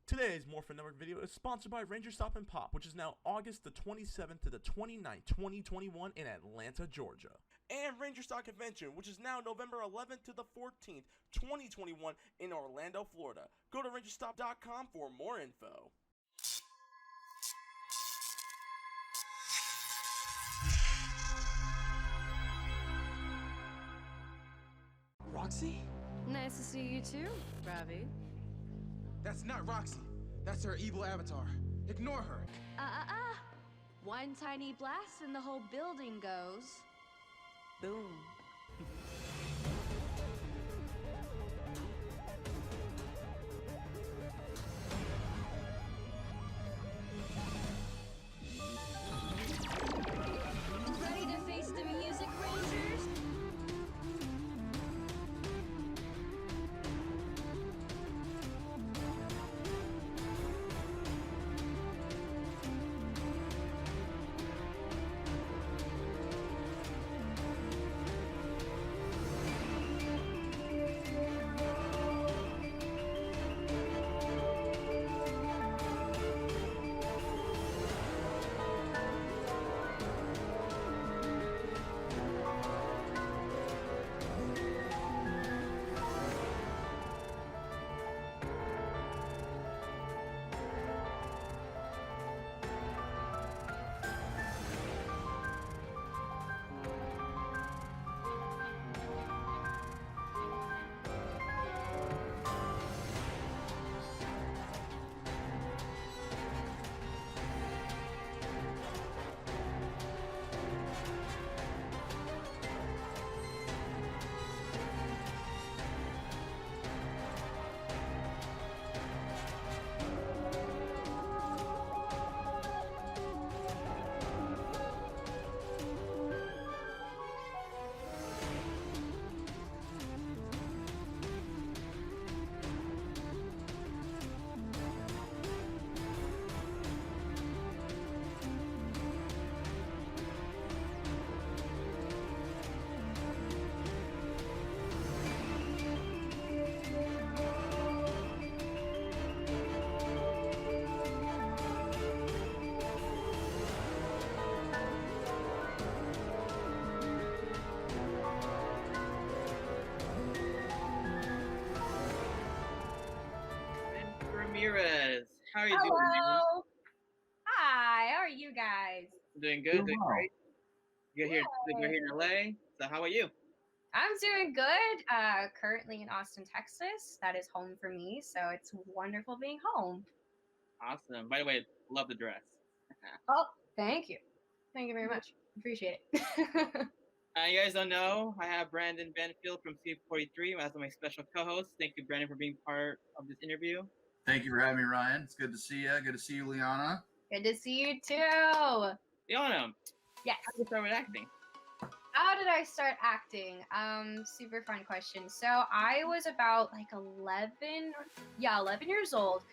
Today's Morphin Network video is sponsored by Ranger Stop and Pop, which is now August the 27th to the 29th, 2021 in Atlanta, Georgia. And Ranger Stop Convention, which is now November 11th to the 14th, 2021 in Orlando, Florida. Go to rangerstop.com for more info. Roxy? Nice to see you too, Ravi. That's not Roxy. That's her evil avatar. Ignore her. One tiny blast and the whole building goes boom. Ready to face the music, Rangers? Ramirez, how are you doing? Hello. Hi, how are you guys? Doing good, doing great. You're here in LA. So how are you? I'm doing good. Currently in Austin, Texas. That is home for me, so it's wonderful being home. Awesome. By the way, love the dress. Oh, thank you. Thank you very much. Appreciate it. You guys don't know, I have Brandon Benfield from C43 as my special co-host. Thank you, Brandon, for being part of this interview. Thank you for having me, Ryan. It's good to see you. Good to see you, Liana. Good to see you too. Liana, Yes. how did you start with acting? How did I start acting? Super fun question. So I was about like 11 years old,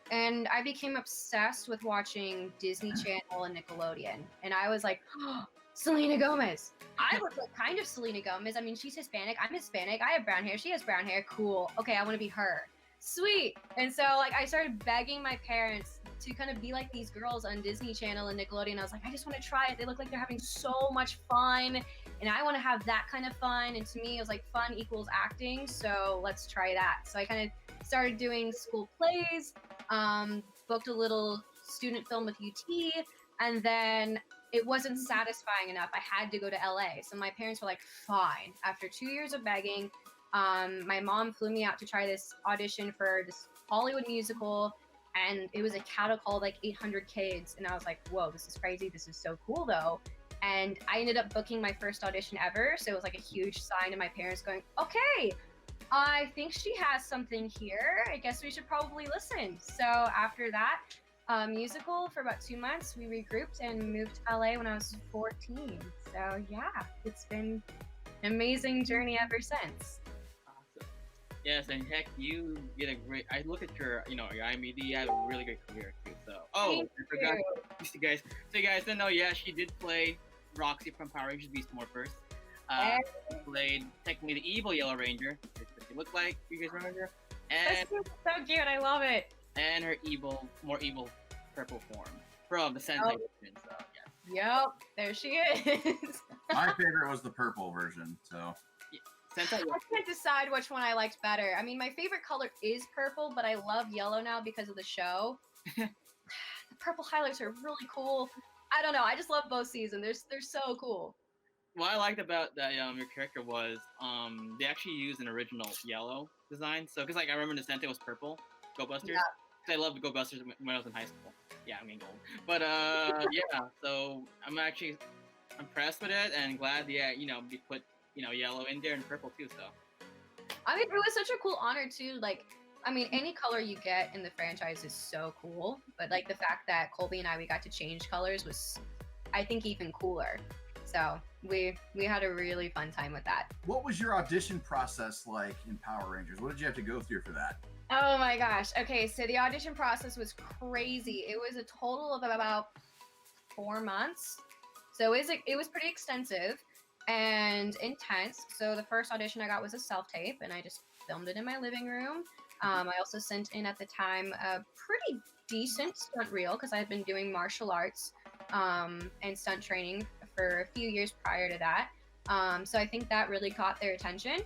and I became obsessed with watching Disney Channel and Nickelodeon. And I was like, oh, Selena Gomez. I look like kind of Selena Gomez. I mean, she's Hispanic. I'm Hispanic. I have brown hair. She has brown hair. Cool. Okay, I want to be her. Sweet. And so like I started begging my parents to kind of be like these girls on Disney Channel and Nickelodeon. I was like, I just want to try it. They look like they're having so much fun, and I want to have that kind of fun. And to me, it was like fun equals acting. So let's try that. So I kind of started doing school plays, booked a little student film with UT, and then it wasn't satisfying enough. I had to go to LA. So my parents were like, fine. After 2 years of begging, my mom flew me out to try this audition for this Hollywood musical, and it was a cattle called like 800 Kids, and I was like, whoa, this is crazy. This is so cool though. And I ended up booking my first audition ever, so it was like a huge sign to my parents going, okay, I think she has something here. I guess we should probably listen. So after that musical for about 2 months, we regrouped and moved to LA when I was 14. So yeah, it's been an amazing journey ever since. Yes, and heck, you did a great. I look at your, your IMDb. You have a really great career too. So, I forgot. You guys, so you guys didn't know. Yeah, she did play Roxy from Power Rangers Beast Morphers. Played technically the evil Yellow Ranger. That's what she looked like. You guys remember? And that's so cute. I love it. and her more evil purple form from the Sentai version. So yes. Yep, there she is. My favorite was the purple version. So Sentai. I can't decide which one I liked better. I mean, my favorite color is purple, but I love yellow now because of the show. The purple highlights are really cool. I don't know. I just love both seasons. They're so cool. What I liked about that your character was they actually used an original yellow design. So because like I remember the Sentai was purple, Go Busters. Yeah. 'Cause I loved Go Busters when I was in high school. Yeah, I mean gold. But yeah. So I'm actually impressed with it and glad we put yellow in there and purple too. So I mean, it was such a cool honor too. Like, I mean, any color you get in the franchise is so cool. But like the fact that Colby and we got to change colors was, I think, even cooler. So we had a really fun time with that. what was your audition process like in Power Rangers? What did you have to go through for that? Oh my gosh. Okay, so the audition process was crazy. It was a total of about 4 months. So it was pretty extensive and intense. So the first audition I got was a self-tape, and I just filmed it in my living room. I also sent in at the time a pretty decent stunt reel because I had been doing martial arts and stunt training for a few years prior to that. So I think that really caught their attention.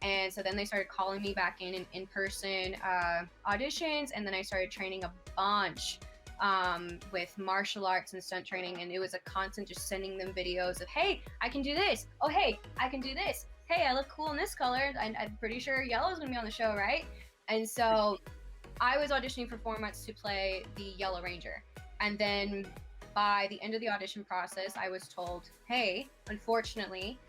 And so then they started calling me back in-person auditions, and then I started training a bunch with martial arts and stunt training, and it was a constant just sending them videos of, hey, I can do this. Oh, hey, I can do this. Hey, I look cool in this color. I'm pretty sure yellow's gonna be on the show, right? And so I was auditioning for 4 months to play the Yellow Ranger. And then by the end of the audition process, I was told, hey, unfortunately,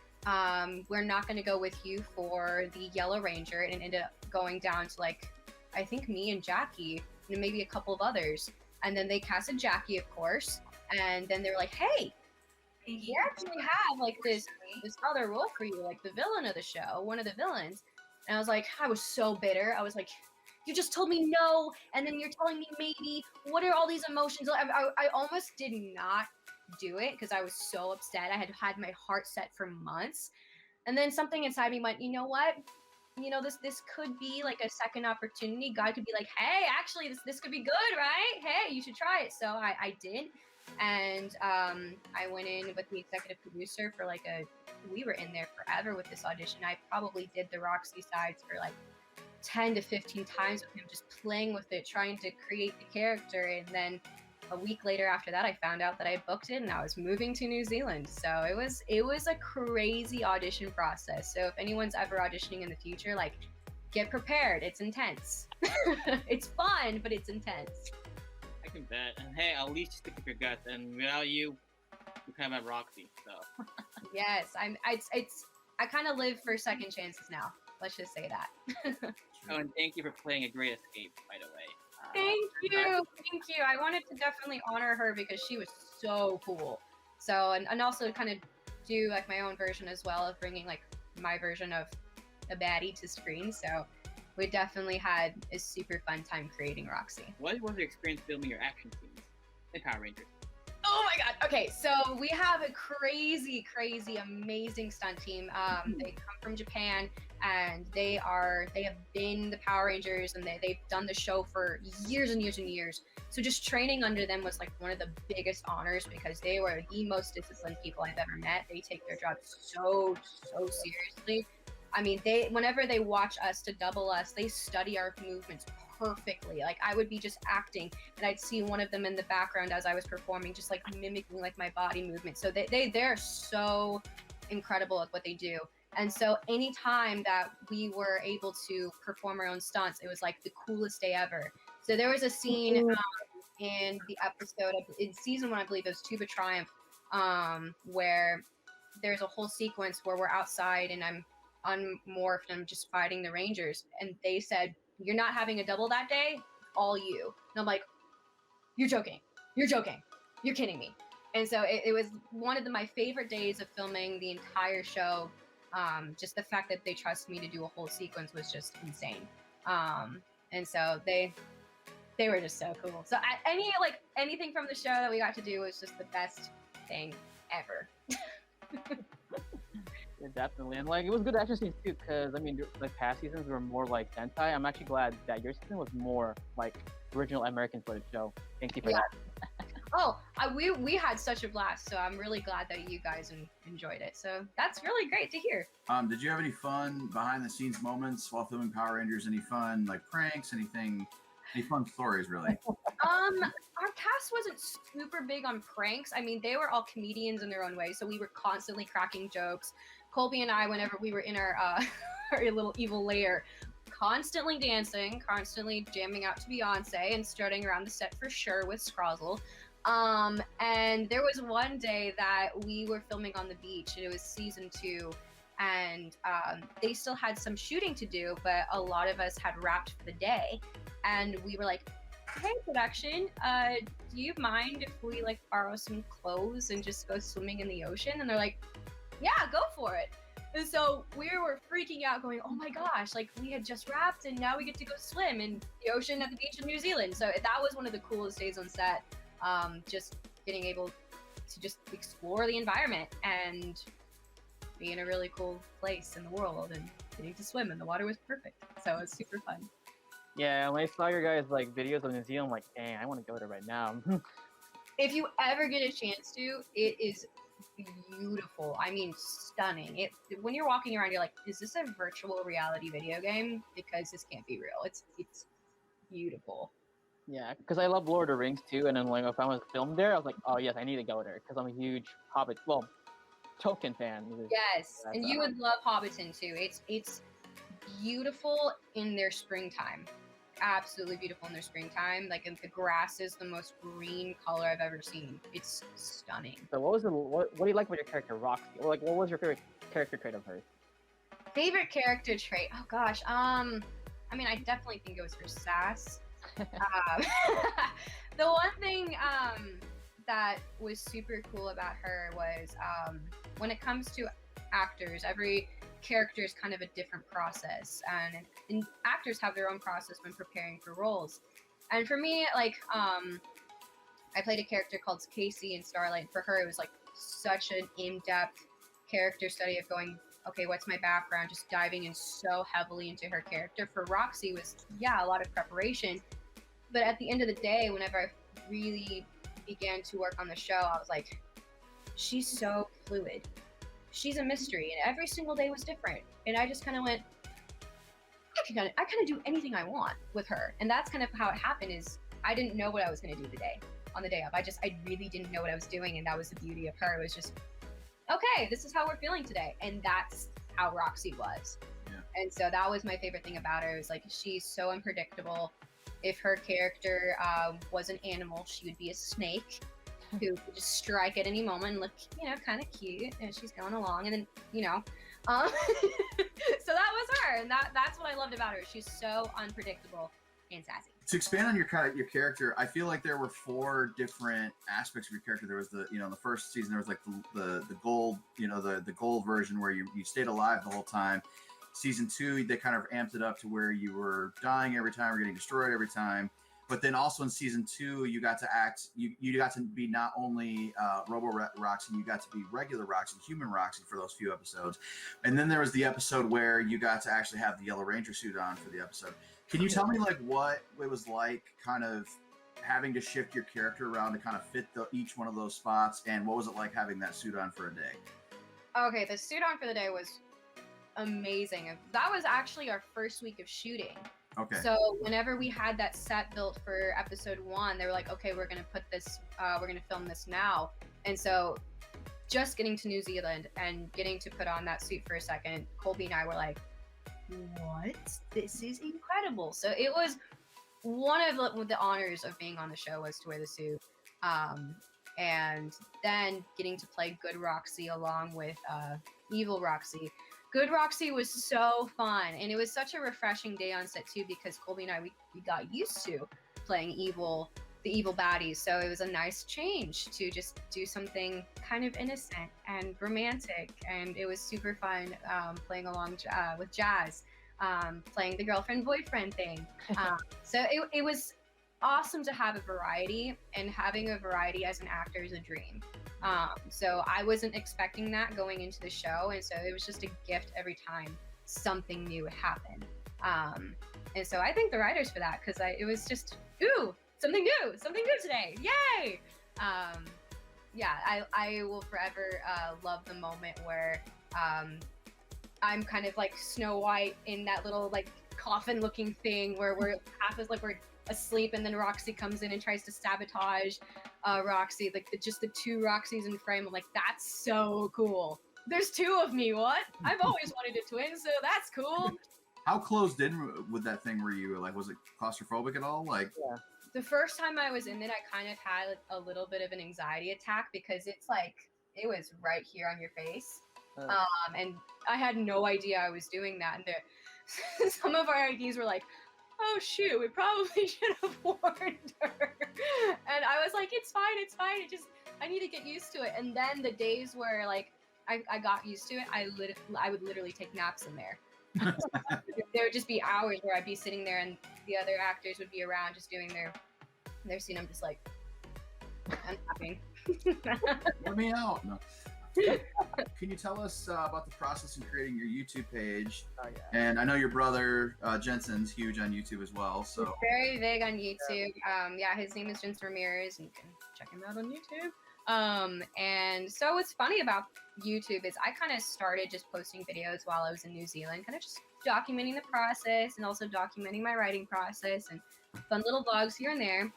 we're not going to go with you for the Yellow Ranger. And it ended up going down to like, I think me and Jackie and maybe a couple of others. And then they casted Jackie, of course. And then they were like, hey, we actually have like this other role for you, like the villain of the show, one of the villains. And I was like, I was so bitter. I was like, you just told me no, and then you're telling me maybe. What are all these emotions? I almost did not do it because I was so upset. I had had my heart set for months. And then something inside me went, you know what? This could be like a second opportunity. God could be like, hey, actually, this could be good, right? Hey, you should try it. So I did. And I went in with the executive producer for we were in there forever with this audition. I probably did the Roxy sides for like 10 to 15 times with him, just playing with it, trying to create the character. And then a week later after that, I found out that I booked it and I was moving to New Zealand. So it was a crazy audition process. So if anyone's ever auditioning in the future, like, get prepared. It's intense. It's fun, but it's intense. I can bet. And hey, at least you stick with your guts. And without you kind of have Roxy. So yes, I kind of live for second chances now. Let's just say that. Oh, and thank you for playing a great escape, by the way. Thank you. I wanted to definitely honor her because she was so cool. So, and also kind of do like my own version as well of bringing like my version of a baddie to screen. So we definitely had a super fun time creating Roxy. What was your experience filming your action scenes in Power Rangers? Oh my god. Okay, so we have a crazy, amazing stunt team. They come from Japan, and they have been the Power Rangers, and they've done the show for years and years and years. So just training under them was like one of the biggest honors because they were the most disciplined people I've ever met. They take their job so seriously. I mean, whenever they watch us to double us, they study our movements perfectly. Like I would be just acting and I'd see one of them in the background as I was performing, just like mimicking like my body movement. So they're so incredible at what they do. And so anytime that we were able to perform our own stunts, it was like the coolest day ever. So there was a scene in the episode in season 1, I believe it was Tuba Triumph, where there's a whole sequence where we're outside and I'm unmorphed and I'm just fighting the Rangers. And they said, you're not having a double that day, all you. And I'm like, you're joking. You're kidding me. And so it was one of my favorite days of filming the entire show. Just the fact that they trusted me to do a whole sequence was just insane. And so they were just so cool. So anything from the show that we got to do was just the best thing ever. Yeah, definitely, and like it was good action scenes too. Because I mean, like past seasons were more like Sentai. I'm actually glad that your season was more like original American footage. So thank you for Yeah. that. Oh, we had such a blast, so I'm really glad that you guys enjoyed it. So that's really great to hear. Did you have any fun behind the scenes moments while filming Power Rangers? Any fun like pranks? Anything? Any fun stories really? Our cast wasn't super big on pranks. I mean, they were all comedians in their own way, so we were constantly cracking jokes. Colby and I, whenever we were in our our little evil lair, constantly dancing, constantly jamming out to Beyonce and strutting around the set for sure with Scrozzle. And there was one day that we were filming on the beach, and it was season 2, and they still had some shooting to do, but a lot of us had wrapped for the day, and we were like, hey, production, do you mind if we like borrow some clothes and just go swimming in the ocean? And they're like, yeah, go for it. And so we were freaking out going, oh my gosh, like we had just wrapped and now we get to go swim in the ocean at the beach in New Zealand. So that was one of the coolest days on set, just getting able to just explore the environment and be in a really cool place in the world and getting to swim, and the water was perfect. So it was super fun. Yeah, when I saw your guys like videos of New Zealand, I'm like, dang, I want to go there right now. If you ever get a chance to, it is beautiful. I mean, stunning. When you're walking around, you're like, is this a virtual reality video game? Because this can't be real. It's beautiful. Yeah, because I love Lord of the Rings too, and then like if I was filmed there, I was like, oh yes, I need to go there because I'm a huge Hobbit, Tolkien fan. Yes, and you would love Hobbiton too. It's beautiful in their springtime. Absolutely beautiful in their springtime. Like the grass is the most green color I've ever seen. It's stunning. So what do you like about your character Roxy? Or like what was your favorite character trait of hers? Favorite character trait? Oh gosh. I mean, I definitely think it was her sass. The one thing that was super cool about her was when it comes to actors, every character is kind of a different process, and actors have their own process when preparing for roles. And for me, like I played a character called Casey in Starlight. For her, it was like such an in-depth character study of going, okay, what's my background, just diving in so heavily into her character. For Roxy was a lot of preparation, but at the end of the day, whenever I really began to work on the show, I was like, she's so fluid. She's a mystery, and every single day was different. And I just kind of went, I kind of do anything I want with her. And that's kind of how it happened. Is I didn't know what I was going to do on the day of. I really didn't know what I was doing, and that was the beauty of her. It was just, okay, this is how we're feeling today, and that's how Roxy was. Yeah. And so that was my favorite thing about her. It was like, she's so unpredictable. If her character was an animal, she would be a snake who could just strike at any moment and look, kind of cute, and she's going along, and then, so that was her, and that's what I loved about her. She's so unpredictable and sassy. To expand on your character, I feel like there were 4 different aspects of your character. There was the first season, there was like the gold, the gold version where you stayed alive the whole time. Season 2, they kind of amped it up to where you were dying every time or getting destroyed every time. But then also in season 2, you got to act. You got to be not only Robo Roxy, you got to be regular Roxy, human Roxy for those few episodes. And then there was the episode where you got to actually have the Yellow Ranger suit on for the episode. Can you tell me like what it was like, kind of having to shift your character around to kind of fit each one of those spots, and what was it like having that suit on for a day? Okay, the suit on for the day was amazing. That was actually our first week of shooting. Okay. So whenever we had that set built for episode 1, they were like, okay, we're going to put this, we're going to film this now. And so just getting to New Zealand and getting to put on that suit for a second, Colby and I were like, what? This is incredible. So it was one of the honors of being on the show was to wear the suit. And then getting to play Good Roxy along with Evil Roxy. Good Roxy was so fun, and it was such a refreshing day on set too, because Colby and I we got used to playing the evil baddies, so it was a nice change to just do something kind of innocent and romantic, and it was super fun playing along with Jazz, playing the girlfriend boyfriend thing. So it was awesome to have a variety, and having a variety as an actor is a dream. So I wasn't expecting that going into the show, and so it was just a gift every time something new would happen. And so I thank the writers for that, because it was just, ooh, something new today, yay! Yeah, I will forever love the moment where I'm kind of like Snow White in that little like coffin-looking thing where we're half as like we're asleep, and then Roxy comes in and tries to sabotage Roxy, like just the two Roxys in frame. I'm like, that's so cool. There's two of me. What? I've always wanted a twin, so that's cool. How closed in with that thing were you? Like, was it claustrophobic at all? Like, Yeah. The first time I was in it, I kind of had like, a little bit of an anxiety attack, because it's like it was right here on your face, and I had no idea I was doing that. And some of our IDs were like, "Oh shoot, we probably should have warned her." And I was like, "It's fine, it's fine. I need to get used to it." And then the days where like I got used to it, I would literally take naps in there. There would just be hours where I'd be sitting there, and the other actors would be around just doing their scene. I'm just like, I'm napping. let me out. No. Can you tell us about the process in creating your YouTube page? Oh, yeah. And I know your brother Jensen's huge on YouTube as well. So He's very big on YouTube. Yeah, his name is Adr Ramirez, and you can check him out on YouTube. And so what's funny about YouTube is I kind of started just posting videos while I was in New Zealand, kind of just documenting the process and also documenting my writing process and fun little vlogs here and there.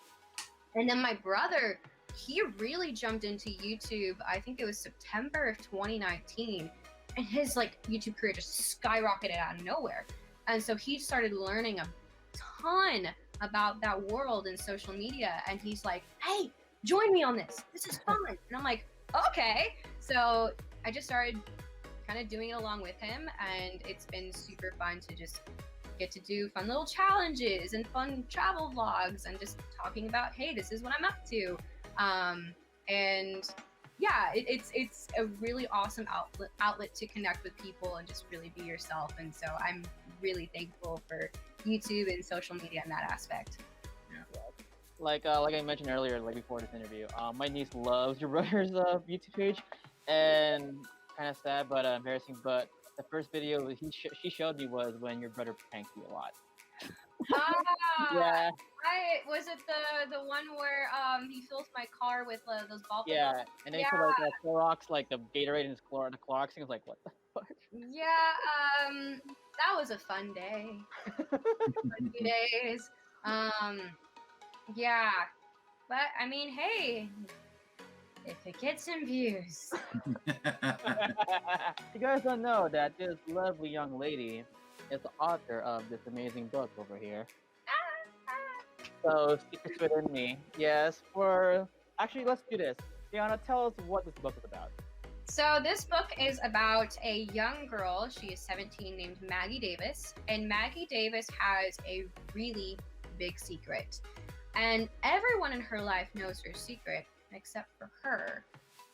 And then my brother, he really jumped into YouTube. I think it was September of 2019, and his like YouTube career just skyrocketed out of nowhere. And so he started learning a ton about that world and social media. And he's like, "Hey, join me on this. This is fun." And I'm like, "Okay." So I just started kind of doing it along with him, and it's been super fun to just get to do fun little challenges and fun travel vlogs and just talking about, hey, this is what I'm up to. And yeah, it's a really awesome outlet to connect with people and just really be yourself. And so I'm really thankful for YouTube and social media in that aspect. Like I mentioned earlier, like before this interview, my niece loves your brother's YouTube page, and kind of sad but embarrassing. But the first video she showed me was when your brother pranked you a lot. Yeah. Was it the one where he fills my car with those ball pens? Yeah, and then he put like the Clorox, like the Gatorade in his the Clorox thing. I was like, what the fuck? Yeah, that was a fun day. Fun few days. Yeah, but I mean, hey, if it gets some views. You guys don't know that this lovely young lady is the author of this amazing book over here. So, Secrets Within Me. Yes, actually, let's do this. Liana, tell us what this book is about. So this book is about a young girl, she is 17, named Maggie Davis. And Maggie Davis has a really big secret. And everyone in her life knows her secret, except for her.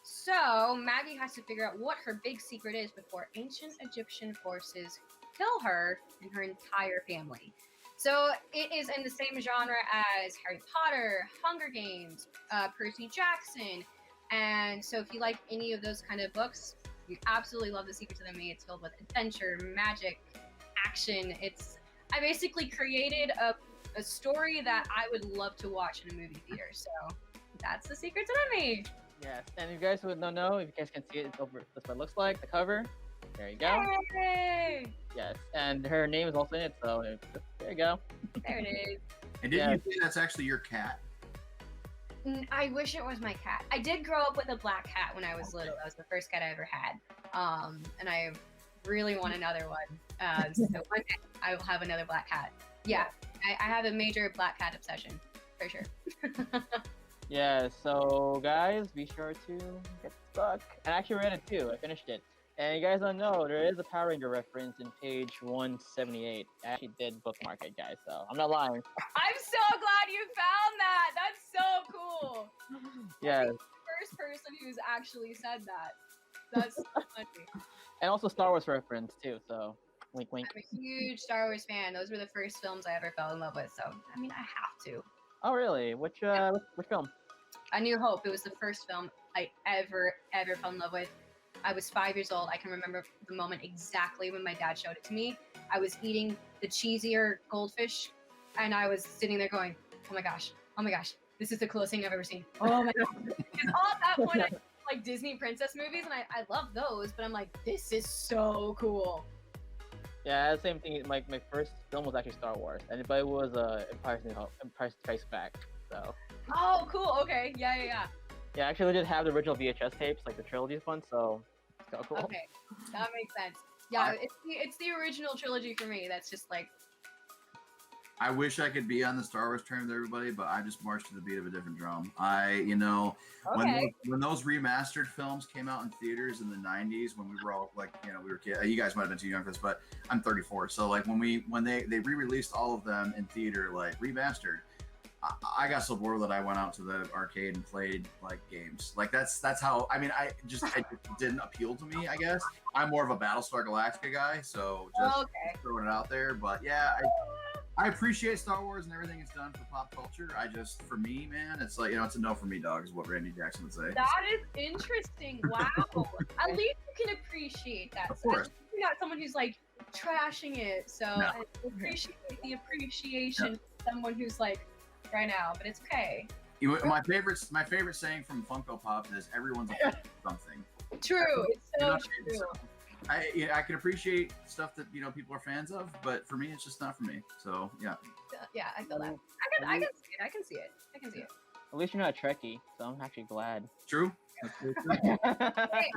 So Maggie has to figure out what her big secret is before ancient Egyptian forces kill her and her entire family. So it is in the same genre as Harry Potter, Hunger Games, Percy Jackson. And so if you like any of those kind of books, you absolutely love The Secrets Within Me. It's filled with adventure, magic, action. I basically created a story that I would love to watch in a movie theater. So that's The Secrets Within Me. Yes, and if you guys would not know, if you guys can see it, it's over. That's what it looks like, the cover. There you go. Yay! Yes, and her name is also in it, so there you go. There it is. And didn't you say that's actually your cat? I wish it was my cat. I did grow up with a black cat when I was little. That was the first cat I ever had. And I really want another one. So one day I will have another black cat. Yeah, I have a major black cat obsession, for sure. Yeah, so guys, be sure to get the book. And I actually read it too. I finished it. And you guys don't know, there is a Power Ranger reference in page 178. I actually did bookmark it, guys, so I'm not lying. I'm so glad you found that. That's so cool. Yeah. The first person who's actually said that. That's so funny. And also Star Wars reference too, so wink wink. I'm a huge Star Wars fan. Those were the first films I ever fell in love with, so I mean I have to. Oh really? Which film? A New Hope. It was the first film I ever fell in love with. I was 5 years old. I can remember the moment exactly when my dad showed it to me. I was eating the cheesier goldfish, and I was sitting there going, oh my gosh, this is the coolest thing I've ever seen. Oh my gosh. Because all at that point, I like Disney princess movies, and I love those, but I'm like, this is so cool. Yeah, same thing. My first film was actually Star Wars, but it was Empire Strikes Back. So. Oh, cool. Okay. Yeah. Yeah, actually, they did have the original VHS tapes, like the trilogy one, so it's kind of cool. Okay, that makes sense. Yeah, it's the original trilogy for me. That's just like. I wish I could be on the Star Wars train with everybody, but I just marched to the beat of a different drum. When those remastered films came out in theaters in the 90s, when we were all like, we were kids. You guys might have been too young for this, but I'm 34. So like when they re-released all of them in theater, like remastered, I got so bored that I went out to the arcade and played like games. Like that's how. I mean, it didn't appeal to me. I guess I'm more of a Battlestar Galactica guy, so just throwing it out there. But yeah, I appreciate Star Wars and everything it's done for pop culture. For me, man, it's like it's a no for me, dog, is what Randy Jackson would say. That is interesting. Wow. At least you can appreciate that. Of course. You're not someone who's like trashing it. So No. I appreciate the appreciation of someone who's like. Right now, but it's okay. My favorite saying from Funko Pop is everyone's a fan of something. True, it's so true. I can appreciate stuff that people are fans of, but for me, it's just not for me. So yeah. Yeah, I feel that. I can see it. At least you're not a Trekkie, so I'm actually glad. True. Hey,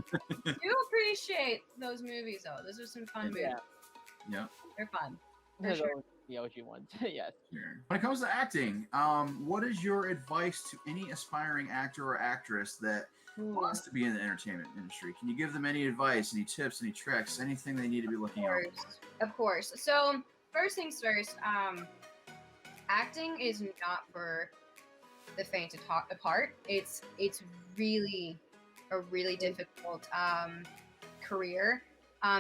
you appreciate those movies though. Those are some fun movies. Yeah. They're fun. For sure. The OG ones, yes. Sure. When it comes to acting, what is your advice to any aspiring actor or actress that wants to be in the entertainment industry? Can you give them any advice, any tips, any tricks, anything they need to be looking out for? Of course. So first things first, acting is not for the faint of heart. It's really a really difficult career.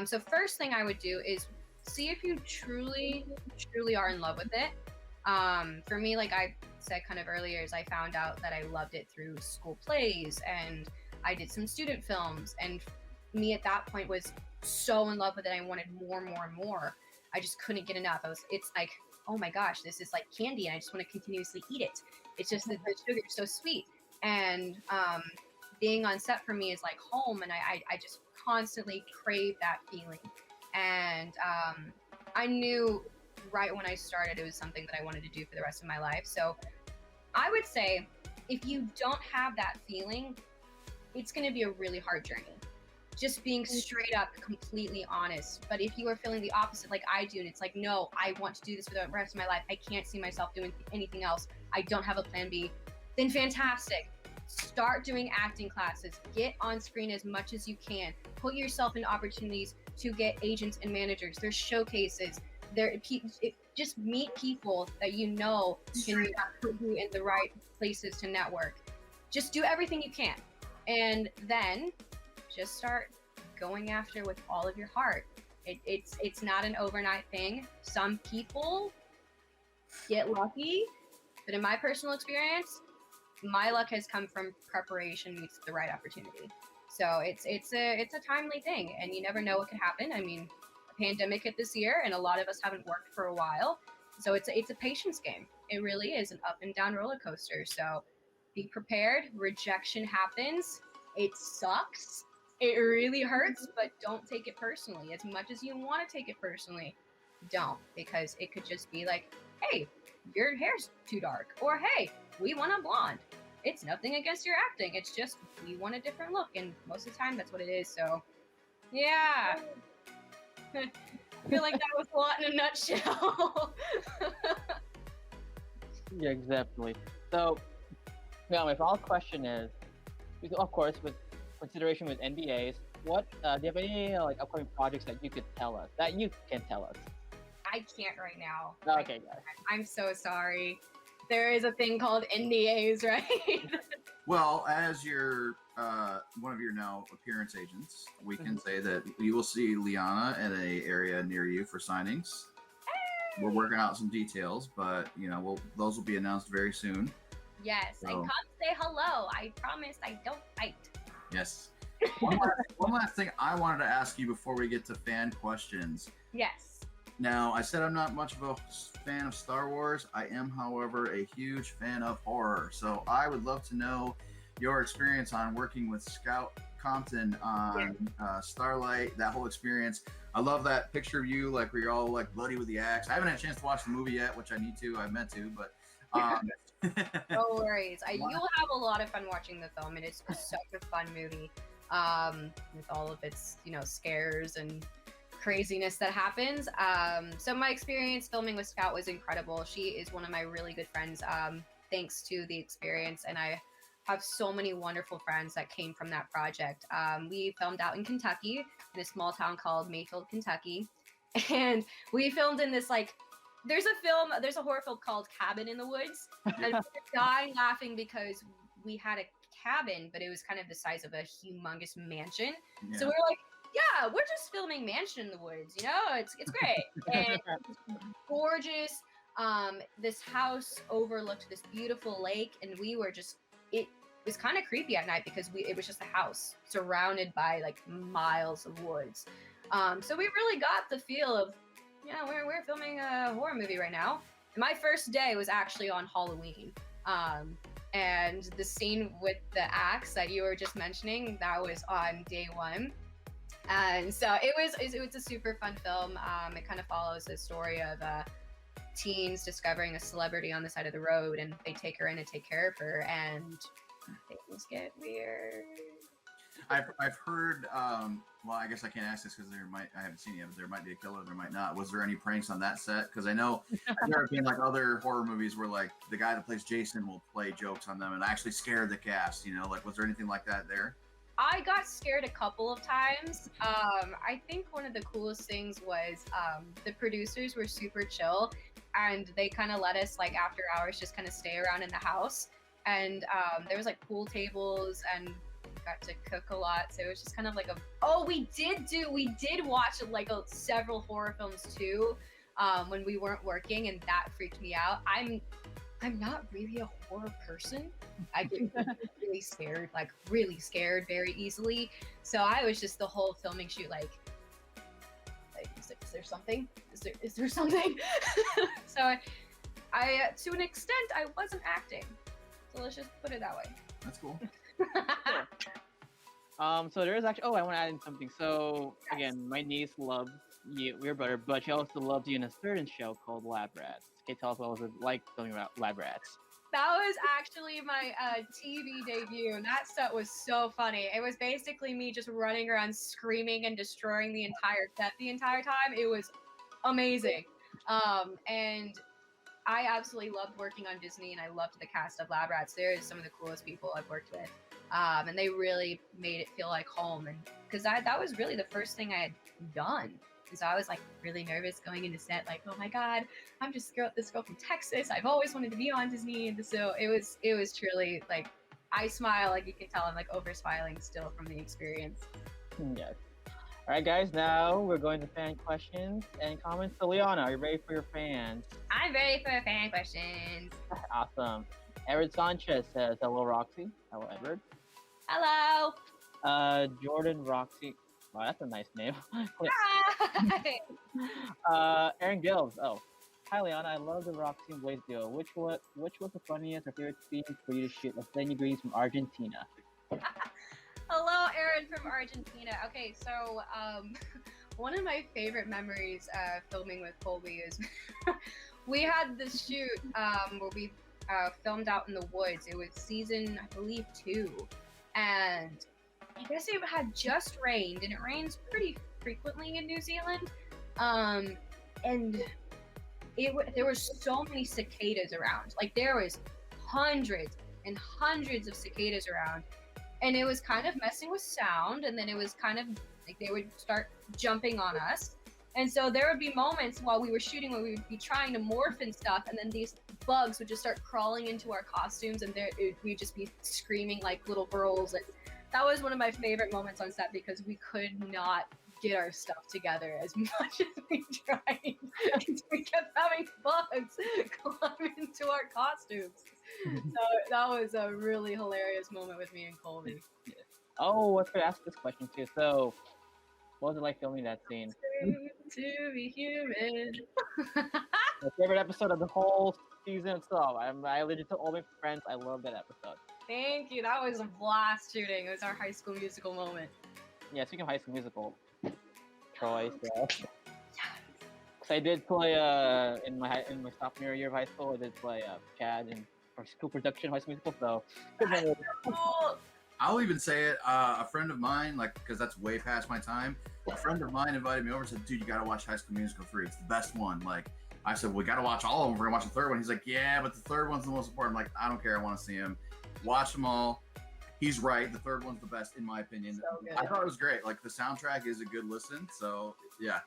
So first thing I would do is see if you truly are in love with it. For me, like I said kind of earlier, is I found out that I loved it through school plays, and I did some student films, and me at that point was so in love with it. I wanted more and more. I just couldn't get enough. It's like, oh my gosh, this is like candy, and I just want to continuously eat it. It's just that the sugar is so sweet. And being on set for me is like home, and I just constantly crave that feeling. And I knew right when I started it was something that I wanted to do for the rest of my life. So I would say if you don't have that feeling, it's going to be a really hard journey. Just being straight up, completely honest. But if you are feeling the opposite like I do, and it's like, no, I want to do this for the rest of my life, I can't see myself doing anything else, I don't have a plan B, then fantastic. Start doing acting classes. Get on screen as much as you can. Put yourself in opportunities to get agents and managers. There's showcases. Just meet people that can put you in the right places to network. Just do everything you can, and then just start going after with all of your heart. It's not an overnight thing. Some people get lucky, but in my personal experience, my luck has come from preparation meets the right opportunity. So it's a timely thing, and you never know what could happen. I mean, a pandemic hit this year, and a lot of us haven't worked for a while. So it's a patience game. It really is an up and down roller coaster. So be prepared. Rejection happens. It sucks. It really hurts, but don't take it personally. As much as you want to take it personally, don't, because it could just be like, hey, your hair's too dark, or hey, we want a blonde. It's nothing against your acting. It's just we want a different look, and most of the time that's what it is. So, yeah. I feel like that was a lot in a nutshell. Yeah, exactly. So, now my follow-up question is, of course, with consideration with NDAs, what do you have any upcoming projects that you could tell us? That you can tell us? I can't right now. Okay, guys. I'm so sorry. There is a thing called NDAs, right? Well, as your one of your now appearance agents, we can say that you will see Liana at an area near you for signings. Hey! We're working out some details, but those will be announced very soon. Yes, and So- come say hello. I promise I don't bite. Yes. One last thing I wanted to ask you before we get to fan questions. Yes. Now, I said I'm not much of a fan of Star Wars. I am, however, a huge fan of horror. So I would love to know your experience on working with Scout Compton on Starlight, that whole experience. I love that picture of you, like where you're all like bloody with the axe. I haven't had a chance to watch the movie yet, which I need to. I meant to, but No worries. You'll have a lot of fun watching the film, and it's such a fun movie. With all of its, scares and craziness that happens. So my experience filming with Scout was incredible. She is one of my really good friends, thanks to the experience, and I have so many wonderful friends that came from that project. We filmed out in Kentucky, in a small town called Mayfield, Kentucky, and we filmed in this there's a horror film called Cabin in the Woods, and we're dying laughing because we had a cabin, but it was kind of the size of a humongous mansion. Yeah. So we were like, yeah, we're just filming Mansion in the Woods, it's great. And it's gorgeous. This house overlooked this beautiful lake, and we were just, it was kind of creepy at night because it was just a house surrounded by miles of woods. So we really got the feel of, we're filming a horror movie right now. And my first day was actually on Halloween. And the scene with the axe that you were just mentioning, that was on day one. And so it was a super fun film. It kind of follows the story of teens discovering a celebrity on the side of the road, and they take her in and take care of her, and things get weird. I've heard. Well, I guess I can't ask this because I haven't seen it, but there might be a killer, there might not. Was there any pranks on that set? Because I know there have been other horror movies where the guy that plays Jason will play jokes on them and actually scare the cast. Was there anything like that there? I got scared a couple of times. I think one of the coolest things was the producers were super chill, and they kind of let us after hours just kind of stay around in the house. And there was pool tables, and got to cook a lot, so it was just kind of we did watch several horror films too when we weren't working, and that freaked me out. I'm not really a horror person. I get really scared very easily. So I was just the whole filming shoot is there something? Is there something? So I to an extent I wasn't acting. So let's just put it that way. That's cool. So there is actually. Oh, I want to add in something. So again, my niece loves your brother, but she also loves you in a certain show called Lab Rats. Can you tell us what was it like filming about Lab Rats? That was actually my TV debut, and that set was so funny. It was basically me just running around screaming and destroying the entire set the entire time. It was amazing. And I absolutely loved working on Disney, and I loved the cast of Lab Rats. They're some of the coolest people I've worked with. And they really made it feel like home. And because that was really the first thing I had done. And so I was really nervous going into set, oh my God, I'm just this girl from Texas. I've always wanted to be on Disney. And so it was truly I smile, you can tell I'm over smiling still from the experience. Yes. All right, guys, now we're going to fan questions and comments. So Liana, are you ready for your fans? I'm ready for fan questions. Awesome. Edward Sanchez says, hello, Roxy. Hello, Edward. Hello. Jordan Roxy. Wow, that's a nice name. Hi. Aaron Gills. Oh, hi, Liana. I love the Roxy and Blaze duo. Which was the funniest or favorite scene for you to shoot? Let's send you greetings from Argentina. Hello, Aaron from Argentina. Okay, so one of my favorite memories filming with Colby is we had this shoot where we filmed out in the woods. It was season, I believe, 2, and I guess it had just rained, and it rains pretty frequently in New Zealand. And there were so many cicadas around. There was hundreds and hundreds of cicadas around, and it was kind of messing with sound. And then it was kind of they would start jumping on us. And so there would be moments while we were shooting where we would be trying to morph and stuff, and then these bugs would just start crawling into our costumes, and we'd just be screaming like little girls. And that was one of my favorite moments on set because we could not get our stuff together as much as we tried. We kept having bugs climb into our costumes. So that was a really hilarious moment with me and Colby. Oh, I forgot to ask this question too. So, what was it like filming that scene? To be human. My favorite episode of the whole season itself. I legit told all my friends I love that episode. Thank you. That was a blast shooting. It was our High School Musical moment. Yeah, speaking of High School Musical, Troy. So. I did play in my sophomore year of high school. I did play Chad in our school production High School Musical. So Cool. I'll even say it. A friend of mine, like, because that's way past my time. A friend of mine invited me over and said, "Dude, you gotta watch High School Musical 3. It's the best one." Like, I said, "We gotta watch all of them. We're gonna watch the third one." He's like, "Yeah, but the third one's the most important." I'm like, "I don't care. I want to see him. Watch them all." He's right. The third one's the best in my opinion. So good. I thought it was great. Like, the soundtrack is a good listen. So yeah.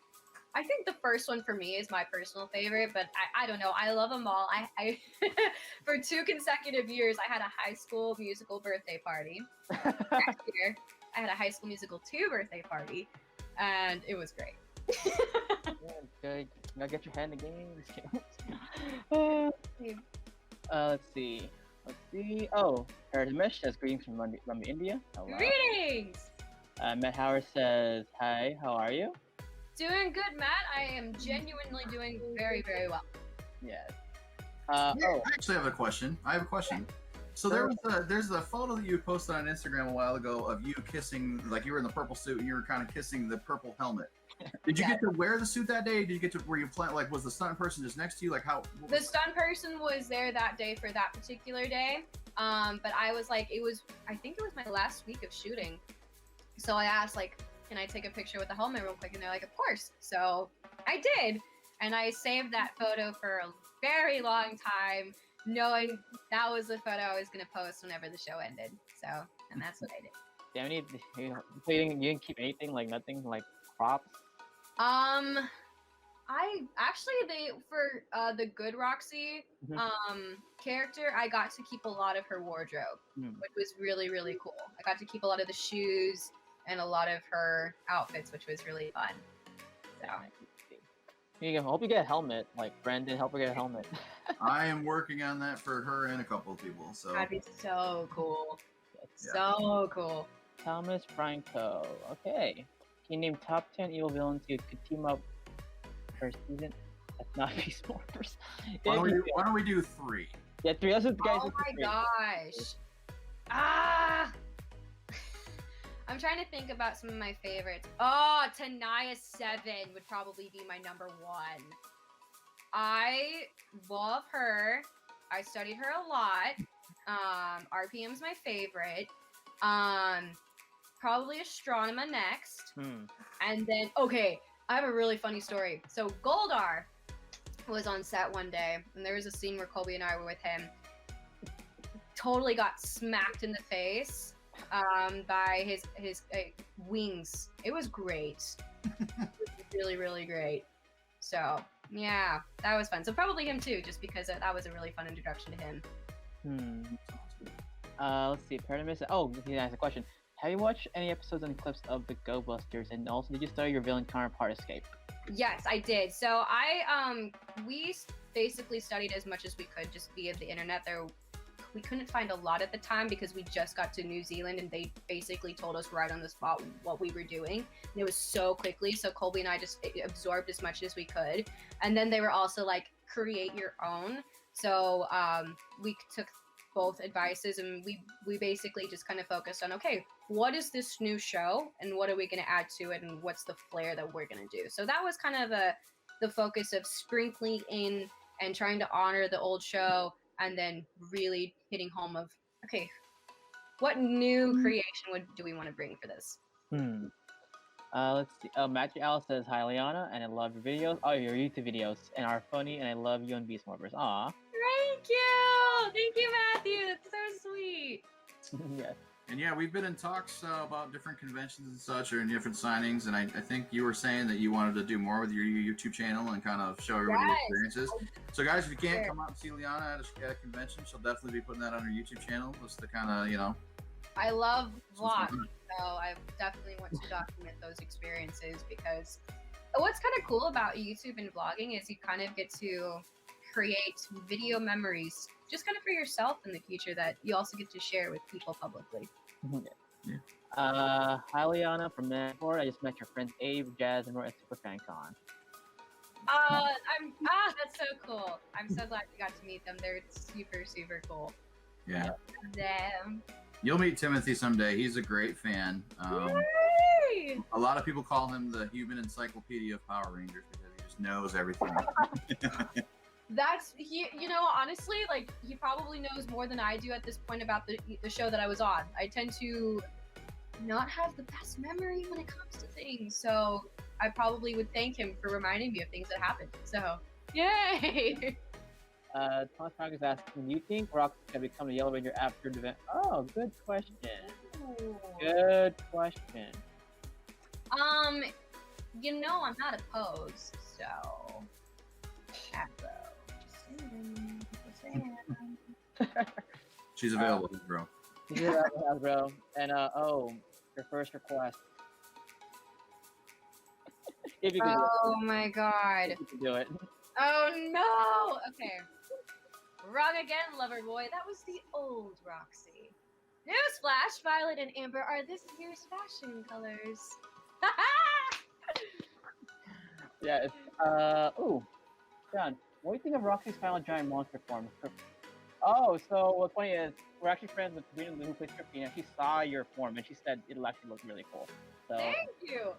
I think the first one for me is my personal favorite, but I don't know. I love them all. I for 2 consecutive years, I had a High School Musical birthday party. Last year, I had a High School Musical 2 birthday party, and it was great. Yeah, good. Now get your hand in the game. Let's see. Oh, Paradimesh says greetings from Rumby, India. Hello. Greetings! Matt Howard says, "Hi, how are you?" Doing good, Matt. I am genuinely doing very, very well. Yes. I actually have a question. I have a question. So there's a photo that you posted on Instagram a while ago of you kissing, like you were in the purple suit and you were kind of kissing the purple helmet. Did you get to wear the suit that day? Did you get to, were you playing, like, was the stunt person just next to you? Like, how? The stunt person was there that day for that particular day. But I was like, I think it was my last week of shooting. So I asked, like, can I take a picture with the helmet real quick? And they're like, of course. So I did. And I saved that photo for a very long time, knowing that was the photo I was going to post whenever the show ended. So, and that's what I did. Yeah, you didn't keep anything, like nothing, like props? I actually, for the Good Roxy character, I got to keep a lot of her wardrobe, which was really, really cool. I got to keep a lot of the shoes and a lot of her outfits, which was really fun. So. I hope you get a helmet. Like, Brandon, help her get a helmet. I am working on that for her and a couple of people. So That'd be so cool. So cool. Thomas Franco. Okay. Can you name top 10 evil villains you could team up per season? That's not Beast Morphers. Why don't we do 3? Yeah, 3. That's what the guys. Oh my gosh. Ah. I'm trying to think about some of my favorites. Oh, Tanaya 7 would probably be my number 1. I love her. I studied her a lot. RPM's my favorite. Probably Astronema next. And then, okay, I have a really funny story. So Goldar was on set one day, and there was a scene where Colby and I were with him. Totally got smacked in the face by his wings. It was great. It was really, really great. So, yeah, that was fun. So probably him too, just because that was a really fun introduction to him. Let's see. Paradimus. Oh, he asked a question. Have you watched any episodes and clips of the Go Busters? And also, did you study your villain counterpart Escape? Yes, I did. So we basically studied as much as we could just via the internet. We couldn't find a lot at the time because we just got to New Zealand and they basically told us right on the spot what we were doing. And it was so quickly. So Colby and I just absorbed as much as we could. And then they were also like, create your own. So we took both advices and we basically just kind of focused on, okay, what is this new show and what are we going to add to it and what's the flair that we're going to do? So that was kind of the focus of sprinkling in and trying to honor the old show and then really hitting home of, okay, what new creation do we want to bring for this? Let's see. Matthew Al says, "Hi, Liana, and I love your videos. Oh, your YouTube videos and are funny, and I love you and Beast Morphers." Aw. Thank you, Matthew. That's so sweet. Yes. And yeah, we've been in talks about different conventions and such, or different signings. And I think you were saying that you wanted to do more with your YouTube channel and kind of show everybody your experiences. So guys, if you can't come out and see Liana at a convention, she'll definitely be putting that on her YouTube channel just to kind of, I love So it's vlogs, fun. so I definitely want to document those experiences because what's kind of cool about YouTube and vlogging is you kind of get to create video memories just kind of for yourself in the future that you also get to share with people publicly. Yeah. Hi Liana from Manford. I just met your friends Abe, Jazz, and we're at Super Fan Con. That's so cool. I'm so glad you got to meet them. They're super, super cool. Yeah. Them. You'll meet Timothy someday. He's a great fan. Yay! A lot of people call him the human encyclopedia of Power Rangers because he just knows everything. That's you know, honestly, like he probably knows more than I do at this point about the show that I was on. I tend to not have the best memory when it comes to things, so I probably would thank him for reminding me of things that happened. So, yay! Thomas Frank is asking, do you think Roxy can become a Yellow Ranger after the event? Oh, good question. Good question. You know, I'm not opposed, so. Afro. She's available, bro. Yeah, bro. And your first request. If you can Oh my god. do it. If you can do it. Oh no! Okay. Wrong again, lover boy. That was the old Roxy. Newsflash, Violet and Amber are this year's fashion colors. Yeah, it's, John, what do you think of Roxy's final giant monster form? Oh, so what's funny is, we're actually friends with Dino who plays Christine, and she saw your form, and she said it'll actually look really cool. So. Thank you.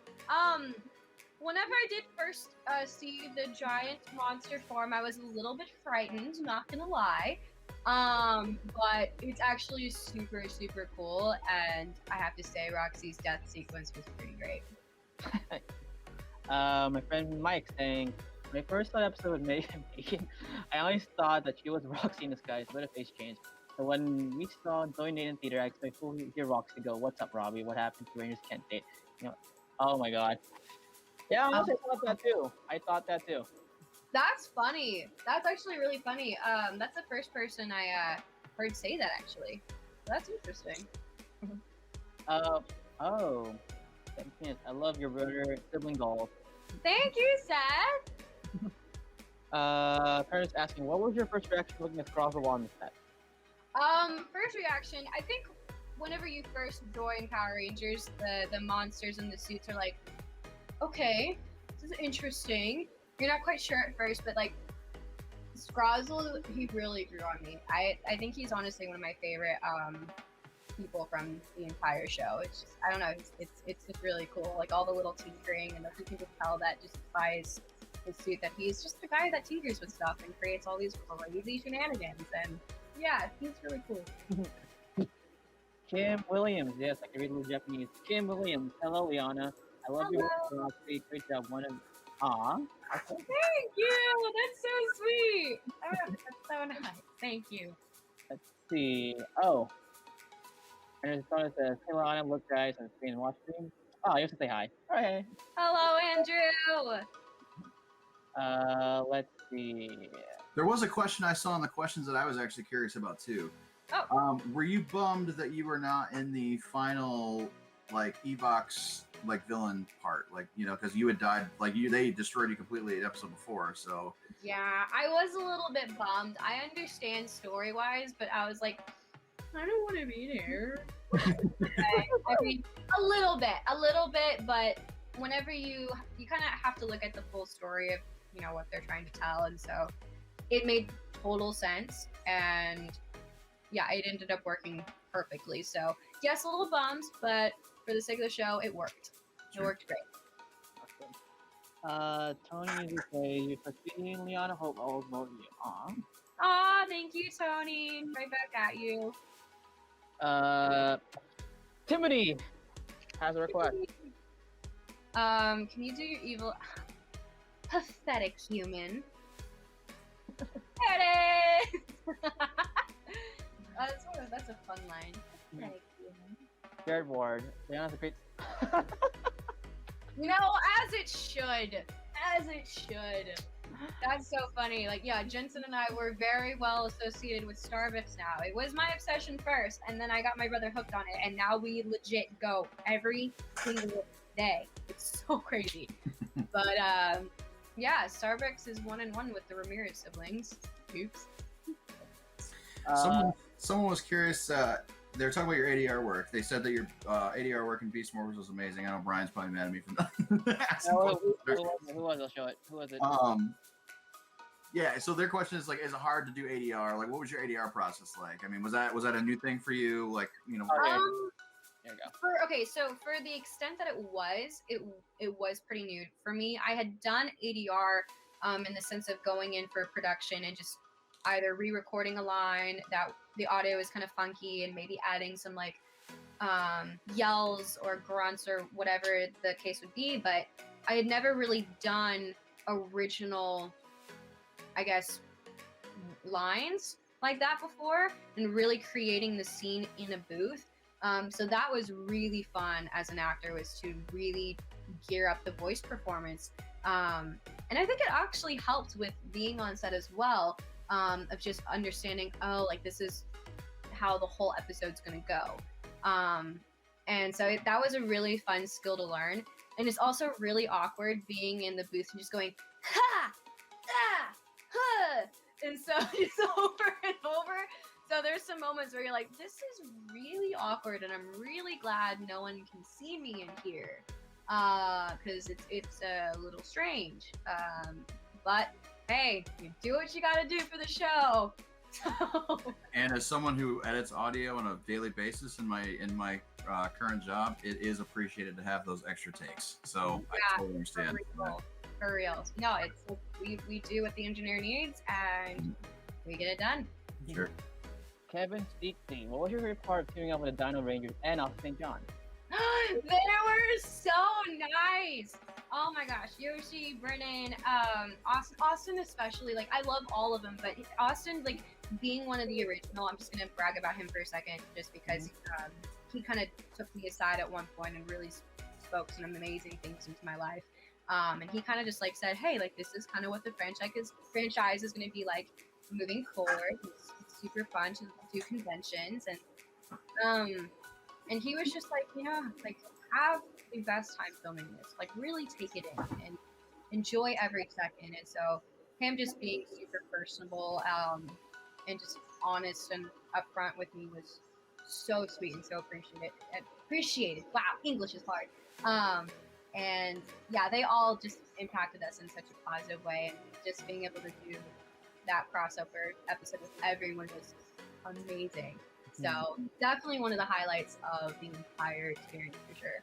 Whenever I did first see the giant monster form, I was a little bit frightened, not gonna lie. But it's actually super, super cool, and I have to say Roxy's death sequence was pretty great. My friend Mike saying, when I first saw the episode with Megan, I always thought that she was Roxy in disguise, but a face changed. So when we saw Zoe Nate in theater, I expected to hear Roxy go, "What's up, Robbie? What happened to Rangers Can't Date?" You know, oh my god. Yeah, I thought that too. I thought that too. That's funny. That's actually really funny. That's the first person I heard say that actually. That's interesting. Oh, I love your brother sibling goals. Thank you, Seth. Parents asking, what was your first reaction looking at Crossover on the set? First reaction, I think whenever you first join Power Rangers, the monsters and the suits are like, okay, this is interesting. You're not quite sure at first, but like Scrozzle, he really grew on me. I think he's honestly one of my favorite people from the entire show. It's just, I don't know, it's just really cool. Like all the little tinkering, and you can just tell that just by his suit that he's just a guy that tinkers with stuff and creates all these crazy shenanigans. And yeah, he's really cool. Kim Williams, yes, I can read a little Japanese. Kim Williams, hello Liana. I love your Roxy. Great job. Aw. Thank you. That's so sweet. That's so nice. Thank you. Let's see. Oh. And there's says, hey Liana, look guys on the screen and watch stream. Oh, you have to say hi. Okay. Hello, Andrew. Let's see. There was a question I saw in the questions that I was actually curious about too. Oh. Were you bummed that you were not in the final, like, Evox, like, villain part? Like, you know, because you had died, like, they destroyed you completely the episode before, so. Yeah, I was a little bit bummed. I understand story-wise, but I was like, I don't want to be there. I mean, a little bit, but whenever you kind of have to look at the full story of, you know, what they're trying to tell, and so it made total sense, and yeah, it ended up working perfectly. So yes, a little bummed, but for the sake of the show, it worked. It worked great. Awesome. Tony, you say you're succeeding, Liana. Hope all is well with you. Aw, thank you, Tony. Right back at you. Timothy has a request. Can you do your evil, pathetic human? There it is. That's a fun line. Pathetic human. Jared Ward. Liana's a great. You know, as it should. As it should. That's so funny. Like, yeah, Jensen and I were very well associated with Starbucks now. It was my obsession first, and then I got my brother hooked on it, and now we legit go every single day. It's so crazy. But yeah, Starbucks is 1-1 with the Ramirez siblings. Oops. Someone was curious. They were talking about your ADR work. They said that your ADR work in Beast Morphers was amazing. I know Brian's probably mad at me for not asking. Who was it? I'll show it. Who was it? Yeah. So their question is like, is it hard to do ADR? Like, what was your ADR process like? I mean, was that a new thing for you? Like, you know. There you go. So for the extent that it was pretty new for me. I had done ADR in the sense of going in for production and just either re-recording a line that the audio is kind of funky and maybe adding some like yells or grunts or whatever the case would be, but I had never really done original, I guess, lines like that before and really creating the scene in a booth. So that was really fun as an actor, was to really gear up the voice performance. And I think it actually helped with being on set as well, of just understanding, oh, like this is how the whole episode's gonna go. And so that was a really fun skill to learn. And it's also really awkward being in the booth and just going, ha, ah, huh. And so just over and over. So there's some moments where you're like, this is really awkward and I'm really glad no one can see me in here. Cause it's a little strange. But hey, you do what you gotta do for the show. And as someone who edits audio on a daily basis in my current job, it is appreciated to have those extra takes. So yeah, I totally understand. For real. No, it's we do what the engineer needs and we get it done. Sure. Kevin, speak to me. What was your favorite part of teaming up with the Dino Rangers and off St. John? They were so nice. Oh my gosh, Yoshi, Brennan, Austin especially. Like, I love all of them, but Austin, like, being one of the original, I'm just gonna brag about him for a second, just because he kind of took me aside at one point and really spoke some amazing things into my life. And he kind of just like said, hey, like, this is kind of what the franchise is gonna be like moving forward. It's super fun to do conventions, and he was just like, you know, like, have the best time filming this. Like, really take it in and enjoy every second. And so him just being super personable and just honest and upfront with me was so sweet and so appreciated. Wow, English is hard. And yeah, they all just impacted us in such a positive way. And just being able to do that crossover episode with everyone was amazing. So definitely one of the highlights of the entire experience for sure.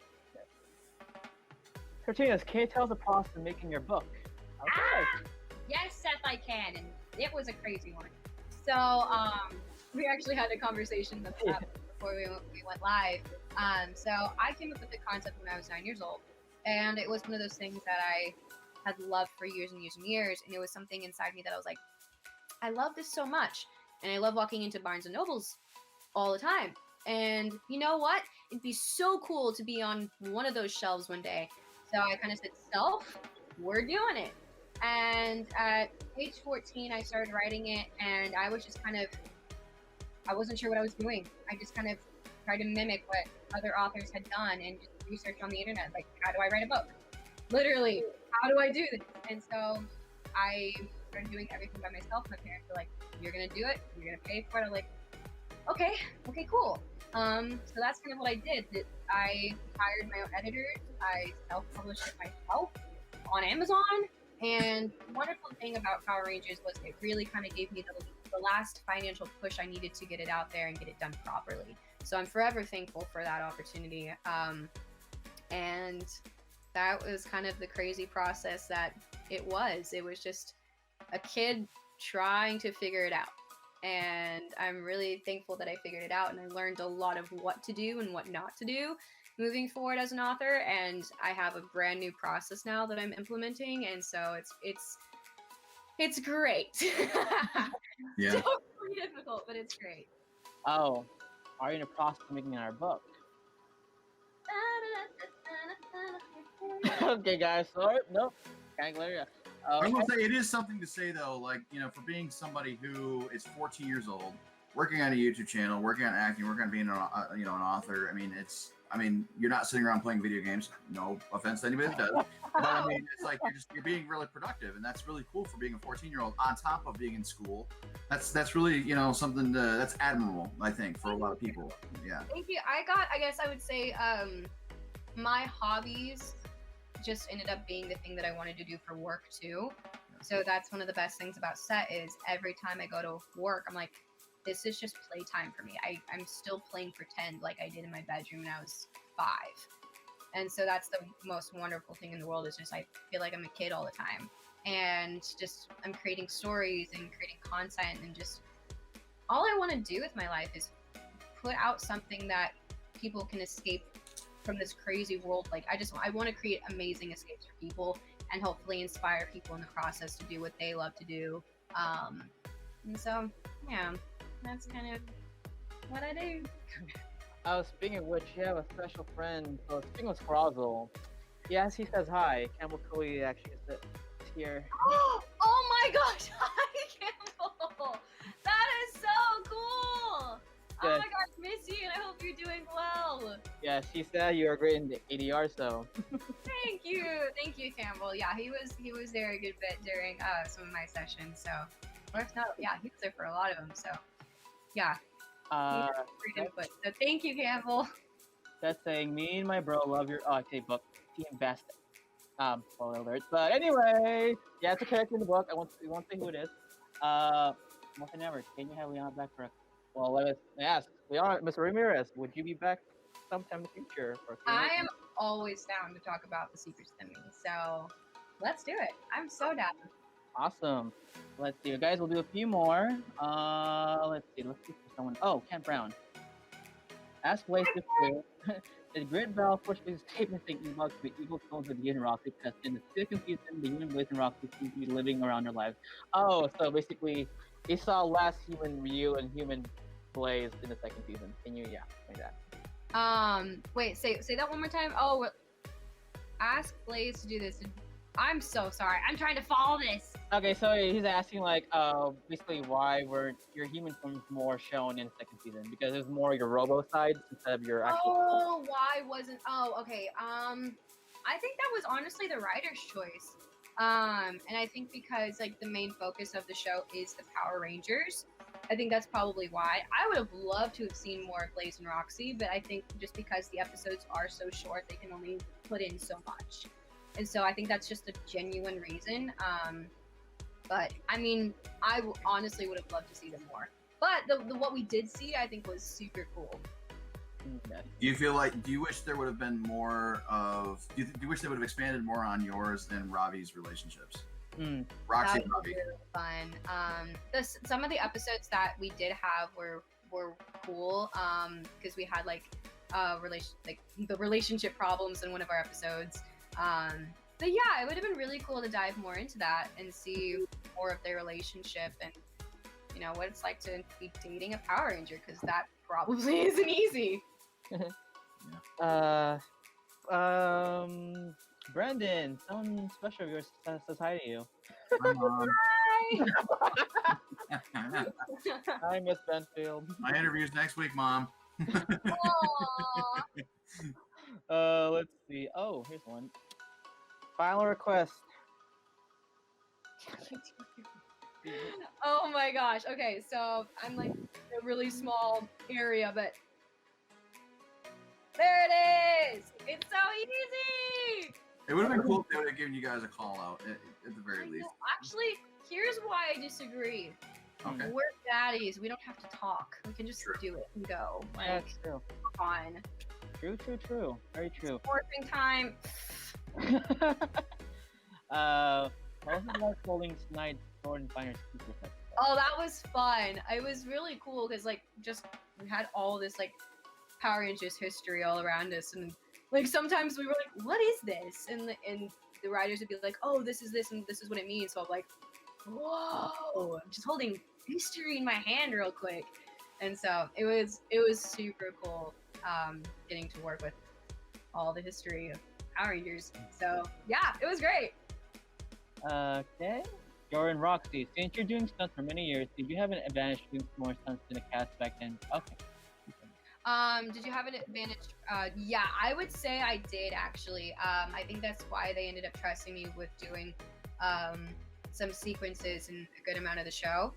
Cortinas, can you tell us the process of making your book? Okay. Yes, Seth, I can, and it was a crazy one. So we actually had a conversation before we went live. So I came up with the concept when I was 9 years old, and it was one of those things that I had loved for years and years and years, and it was something inside me that I was like, I love this so much, and I love walking into Barnes and Nobles all the time. And you know what? It'd be so cool to be on one of those shelves one day. So I kind of said, self, we're doing it. And at age 14, I started writing it, and I was just I wasn't sure what I was doing. I just kind of tried to mimic what other authors had done and just research on the internet. Like, how do I write a book? Literally, how do I do this? And so I started doing everything by myself. My parents were like, you're going to do it. You're going to pay for it. I'm like, okay, cool. So that's kind of what I did. I hired my own editors. I self-published it myself on Amazon. And the wonderful thing about Power Rangers was it really kind of gave me the last financial push I needed to get it out there and get it done properly. So I'm forever thankful for that opportunity. And that was kind of the crazy process that it was. It was just a kid trying to figure it out. And I'm really thankful that I figured it out, and I learned a lot of what to do and what not to do moving forward as an author. And I have a brand new process now that I'm implementing, and so it's great. Yeah. So pretty difficult, but it's great. Oh, are you in the process of making our book? Okay, guys. Sorry, nope. Can't glare you. I will say it is something to say though, like, for being somebody who is 14 years old, working on a YouTube channel, working on acting, working on being an author. I mean, you're not sitting around playing video games. No offense to anybody that does, but I mean, it's like you're being really productive, and that's really cool for being a 14-year-old on top of being in school. That's really something that's admirable, I think, for a lot of people. Yeah. Thank you. I guess I would say my hobbies just ended up being the thing that I wanted to do for work too. So that's one of the best things about set is every time I go to work, I'm like, this is just playtime for me. I'm still playing pretend like I did in my bedroom when I was 5. And so that's the most wonderful thing in the world is just I feel like I'm a kid all the time. And just I'm creating stories and creating content and just all I want to do with my life is put out something that people can escape from this crazy world. Like I want to create amazing escapes for people and hopefully inspire people in the process to do what they love to do. And so, yeah, that's kind of what I do. Speaking of which, you have a special friend. So speaking of Scrozzle, yes, he says hi. Campbell Cooley actually is here. Oh my gosh! Hi, Campbell! That is so cool! Oh my gosh, miss you, and I hope you're doing well. Yes, he said you are great in the ADR, so. Thank you, Campbell. Yeah, he was there a good bit during some of my sessions. So, or if not, yeah, he was there for a lot of them. So, yeah. Great input. So thank you, Campbell. That's saying me and my bro love your book, Team Best. Spoiler alert. But anyway, yeah, it's a character in the book. We won't say who it is. More than ever, can you have Liana back for? Well, let us ask. Mr. Ramirez, would you be back sometime in the future? I am always down to talk about the secrets to me. So let's do it. I'm so down. Awesome. Let's see, guys. We'll do a few more. Let's see for someone. Oh, Kent Brown. Ask Blaze this way. The Great Val forcefully statement saying Evox the evil clones of Liana Roxy because in the second season, the human Blaze and Roxy seem to be living around their lives. Oh, so basically, they saw last human Ryu and human Blaze in the second season. Can you, like that? Wait, say that one more time. Oh, ask Blaze to do this. I'm so sorry. I'm trying to follow this. Okay, so he's asking basically why were your human forms more shown in the second season? Because it was more your robo side instead of your actual. Oh, why wasn't? Oh, okay. I think that was honestly the writer's choice. And I think because the main focus of the show is the Power Rangers, I think that's probably why. I would have loved to have seen more of Blaze and Roxy, but I think just because the episodes are so short, they can only put in so much. And so I think that's just a genuine reason. But I mean, I honestly would have loved to see them more. But the what we did see, I think, was super cool. Okay. Do you wish there would have been more of? Do you wish they would have expanded more on yours and Robbie's relationships? Roxy and Robbie. Really fun. Some of the episodes that we did have were cool. Because we had the relationship problems in one of our episodes. But yeah, it would have been really cool to dive more into that and see more of their relationship and what it's like to be dating a Power Ranger, because that probably isn't easy. Brandon, someone special of yours says hi to you. Hi. Hi, Miss Benfield. My interview's next week, Mom. Let's see. Oh, here's one. Final request. Oh my gosh. Okay, so I'm in a really small area, but there it is. It's so easy. It would have been cool if they would have given you guys a call out at the very least. Actually, here's why I disagree. Okay. We're daddies. We don't have to talk. We can just do it and go. That's true. Fun. True. Very true. Morphing time. What was it like holding Snide sword and finder's keepers? Oh, that was fun. It was really cool because we had all this Power Rangers history all around us, and sometimes we were like, "What is this?" And the writers would be like, "Oh, this is this, and this is what it means." So I'm like, "Whoa!" I'm just holding history in my hand real quick, and so it was super cool getting to work with all the history of Power Rangers. So yeah, it was great. Okay. Jordan Roxy, since you're doing stunts for many years, did you have an advantage doing more stunts than the cast back then? Okay. Did you have an advantage? Yeah, I would say I did actually. I think that's why they ended up trusting me with doing some sequences in a good amount of the show.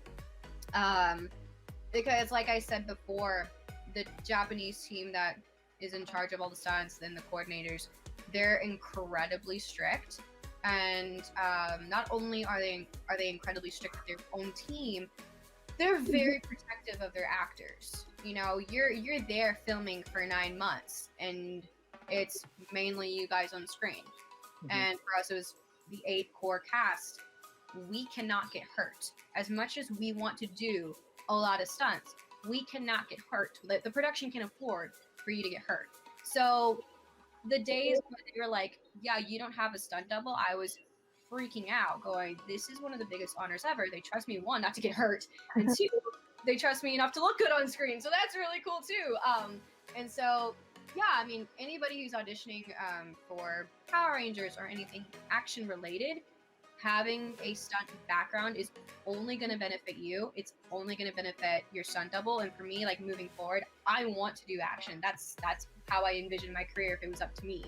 Because like I said before, the Japanese team that is in charge of all the stunts and the coordinators, they're incredibly strict. And not only are they incredibly strict with their own team, they're very protective of their actors. You know, you're there filming for 9 months, and it's mainly you guys on screen. And for us, it was the 8 core cast. We cannot get hurt. As much as we want to do a lot of stunts, we cannot get hurt. The production can afford for you to get hurt. So the days when they were like, yeah, you don't have a stunt double, I was freaking out, going, this is one of the biggest honors ever. They trust me, 1, not to get hurt, and 2, they trust me enough to look good on screen. So that's really cool too. And so, yeah, I mean, anybody who's auditioning for Power Rangers or anything action related, having a stunt background is only going to benefit you. It's only going to benefit your stunt double. And for me, like moving forward, I want to do action. That's how I envision my career if it was up to me.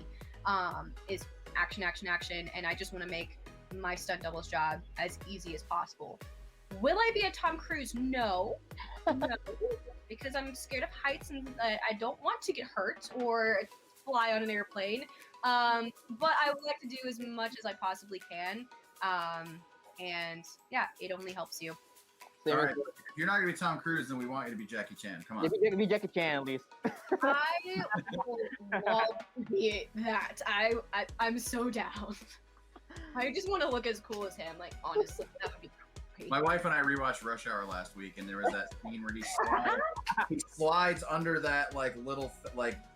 Is action, action, action, and I just want to make my stunt double's job as easy as possible. Will I be a Tom Cruise? No, because I'm scared of heights and I don't want to get hurt or fly on an airplane. But I would like to do as much as I possibly can. And yeah, it only helps you. All right. If you're not gonna be Tom Cruise, then we want you to be Jackie Chan. Come on. Be Jackie Chan at least. I would love to be that. I'm so down. I just want to look as cool as him. Like, honestly, that would be great. My wife and I rewatched Rush Hour last week, and there was that scene where he slides under that like little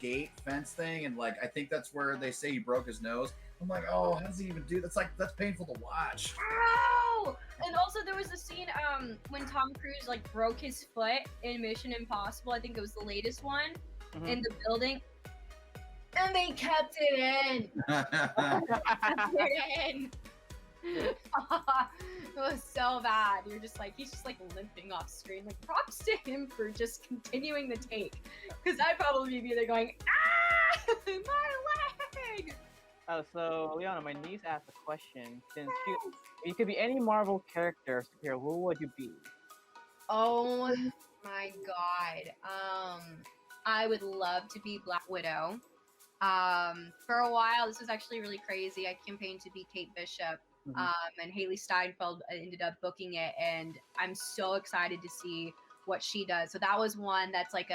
gate fence thing, and like I think that's where they say he broke his nose. I'm like, oh, how does he even do that? That's painful to watch. Ow! And also there was a scene when Tom Cruise like broke his foot in Mission Impossible. I think it was the latest one in the building. And they kept it in. Kept it in. It was so bad. You're just like, he's just like limping off screen. Like, props to him for just continuing the take. Because I'd probably be there going, ah, my leg. So Liana, my niece asked a question. Since you could be any Marvel character or superhero, who would you be? Oh my god. I would love to be Black Widow. For a while, this was actually really crazy. I campaigned to be Kate Bishop, and Haley Steinfeld ended up booking it, and I'm so excited to see what she does. So that was one that's like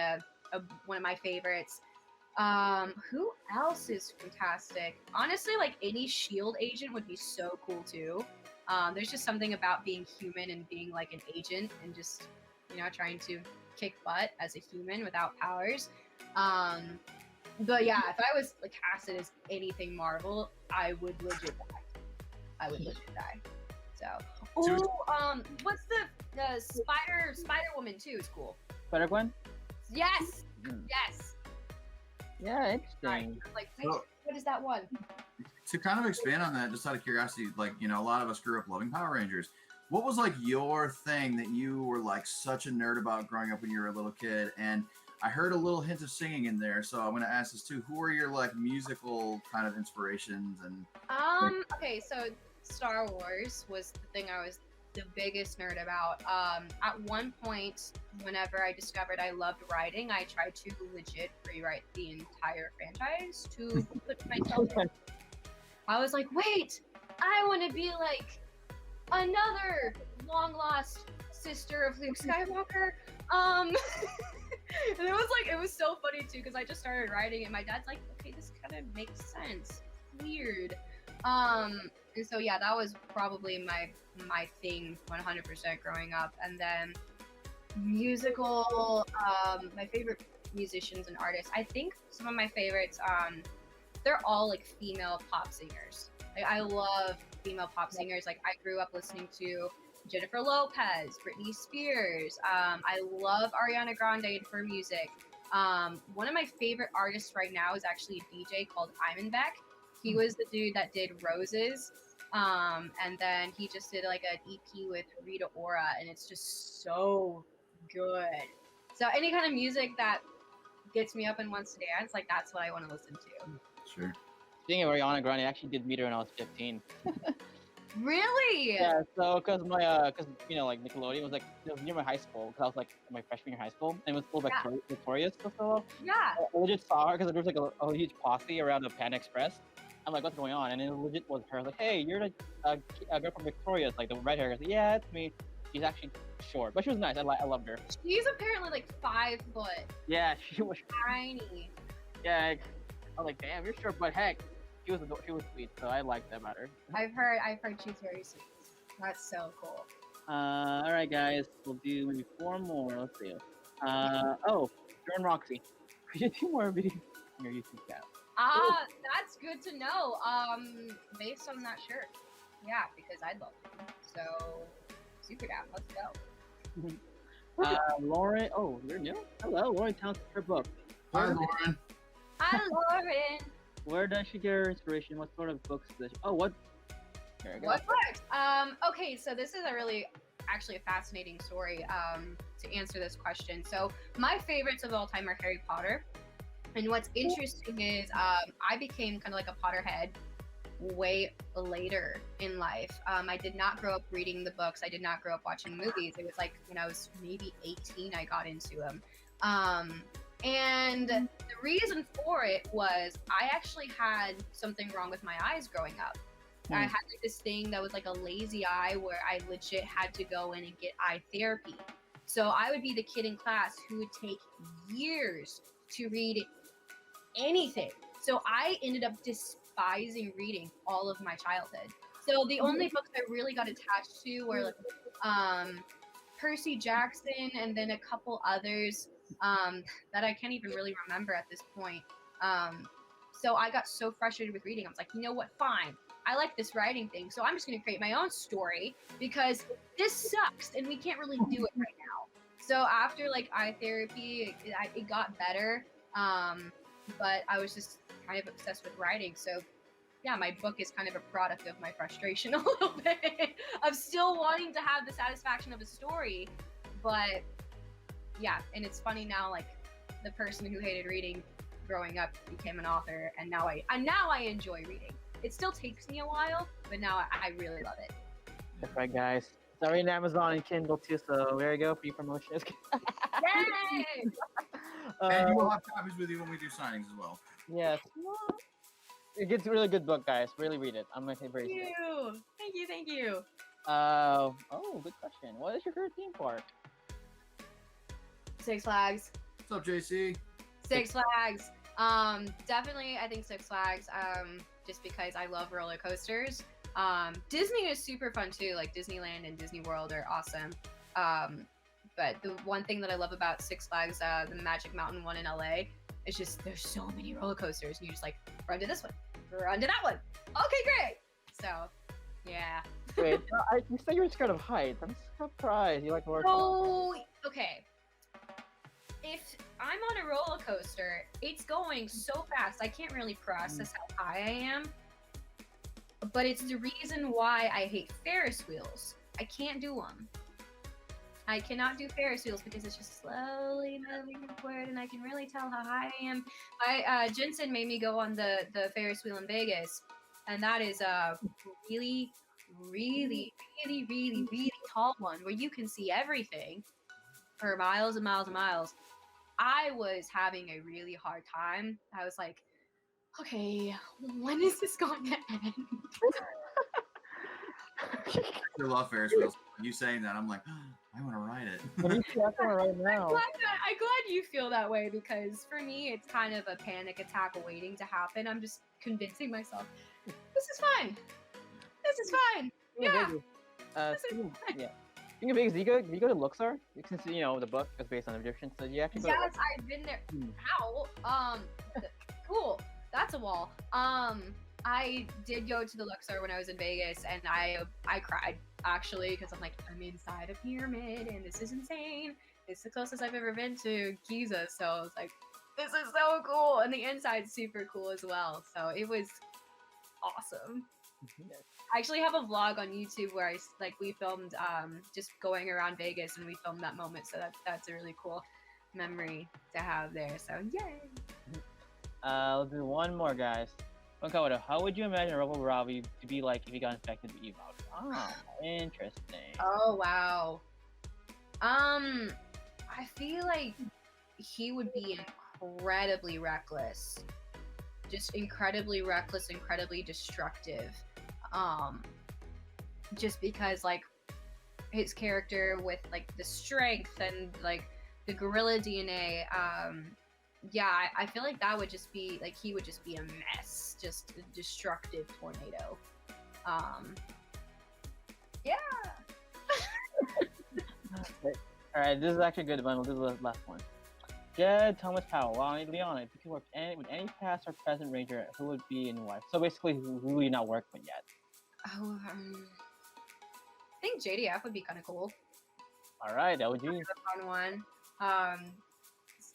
one of my favorites. Who else is fantastic? Honestly, like any SHIELD agent would be so cool too. There's just something about being human and being like an agent and just, you know, trying to kick butt as a human without powers. But yeah, if I was like casted as anything Marvel, I would legit die. So, what's the Spider Woman too is cool. Spider-Gwen? Yes, yes. Yeah, interesting. Like, what is that one? To kind of expand on that, just out of curiosity, like, you know, a lot of us grew up loving Power Rangers. What was like your thing that you were like such a nerd about growing up when you were a little kid? And I heard a little hint of singing in there, so I'm going to ask this too. Who are your like musical kind of inspirations? And okay, so Star Wars was the thing I was the biggest nerd about. At one point, whenever I discovered I loved writing, I tried to legit rewrite the entire franchise to put myself in. I was like, wait, I want to be like another long lost sister of Luke Skywalker. And it was so funny too, because I just started writing and my dad's like, okay, this kind of makes sense. Weird. And so yeah, that was probably my thing 100% growing up. And then musical, my favorite musicians and artists, I think some of my favorites, they're all like female pop singers. Like, I love female pop singers. Like, I grew up listening to Jennifer Lopez, Britney Spears. I love Ariana Grande and her music. One of my favorite artists right now is actually a DJ called Imanbek. He was the dude that did Roses. And then he just did like an EP with Rita Ora, and it's just so good. So any kind of music that gets me up and wants to dance, like that's what I want to listen to. Sure. Speaking of Ariana Grande, I actually did meet her when I was 15. Really? Yeah, so because because like Nickelodeon was like it was near my high school because I was like in my freshman year of high school and it was full of like Yeah. Victoria's Festival. Yeah. I legit saw her because there was like a huge posse around the Panda Express. I'm like, what's going on? And it legit was her. Like, hey, you're like a girl from Victoria's, like the red hair. I was like, yeah, it's me. She's actually short, but she was nice. I loved her. She's apparently like 5 foot. Yeah, she was. Tiny. Yeah, I was like, damn, you're short, but heck, she was sweet. So I liked that about her. I've heard she's very sweet. That's so cool. All right, guys, we'll do maybe 4 more. Let's see. Oh, Adr Roxy. We should do more videos on your YouTube channel. That's good to know. Based on that shirt. Yeah, because I'd love to. So, super down. Let's go. Lauren. Oh, you're new. Hello, Lauren tells her book. Hi, Lauren. Hi, Lauren. Where does she get her inspiration? What sort of books does she? Oh, what? There we go. What books? Okay, so this is actually a fascinating story to answer this question. So my favorites of all time are Harry Potter. And what's interesting is I became kind of like a Potterhead way later in life. I did not grow up reading the books. I did not grow up watching movies. It was like when I was maybe 18, I got into them. And the reason for it was I actually had something wrong with my eyes growing up. I had like this thing that was like a lazy eye where I legit had to go in and get eye therapy. So I would be the kid in class who would take years to read anything. So I ended up despising reading all of my childhood. So the only books I really got attached to were like Percy Jackson and then a couple others that I can't even really remember at this point. So I got so frustrated with reading. I was like, you know what? Fine. I like this writing thing, so I'm just going to create my own story because this sucks and we can't really do it right now. So after like eye therapy, it got better, but I was just kind of obsessed with writing. So yeah, my book is kind of a product of my frustration a little bit of still wanting to have the satisfaction of a story. But yeah, and it's funny now, like the person who hated reading growing up became an author, and now I enjoy reading. It still takes me a while, but now I really love it. That's right, guys. It's already on Amazon and Kindle too, so there you go, free promotion. Yay! And you will have copies with you when we do signings as well. Yes. It's a really good book, guys. Really read it. I'm going to say very Thank you. Oh, good question. What is your favorite theme park? Six Flags. What's up, JC? Six Flags. Definitely, I think Six Flags. Just because I love roller coasters. Disney is super fun too. Like Disneyland and Disney World are awesome. But the one thing that I love about Six Flags, the Magic Mountain one in LA, is just there's so many roller coasters, and you just like run to this one, run to that one. Okay, great. So, yeah. Wait, you said you were scared of heights. I'm surprised. You like roller coasters. Oh, okay. If I'm on a roller coaster, it's going so fast, I can't really process how high I am. But it's the reason why I hate Ferris wheels. I can't do them. I cannot do Ferris wheels because it's just slowly moving forward, and I can really tell how high I am. Jensen made me go on the Ferris wheel in Vegas, and that is a really, really, really, really, really tall one where you can see everything for miles and miles and miles. I was having a really hard time. I was like, okay, when is this going to end? I love Ferris wheels. You saying that, I'm like, I want to ride it. Right now. I'm glad you feel that way because for me, it's kind of a panic attack waiting to happen. I'm just convincing myself, this is fine. This is fine. Yeah. Yeah. Speaking of Vegas, do you go to Luxor? Since the book is based on Egyptian, so you actually go. Yes, I've been there. How? Cool. That's a wall. I did go to the Luxor when I was in Vegas, and I cried actually because I'm like, I'm inside a pyramid, and this is insane. It's the closest I've ever been to Giza, so I was like, this is so cool, and the inside's super cool as well. So it was awesome. I actually have a vlog on YouTube where we filmed just going around Vegas and we filmed that moment. So that's a really cool memory to have there. So yay! Let's do one more, guys. Okay, how would you imagine Robo Roxy to be like if he got infected with Evo? Oh, interesting. Oh wow. I feel like he would be incredibly reckless. Just incredibly reckless, incredibly destructive. Just because like his character with like the strength and like the gorilla DNA, yeah, I feel like that would just be like he would just be a mess, just a destructive tornado. Yeah. All right, this is actually a good one. We'll do the last one. Jed Thomas Powell. Wow, Liana, if you could work with any past or present ranger, who would be and why? So basically, who will you not work with yet? Oh, I think JDF would be kind of cool. All right, that would be a fun one.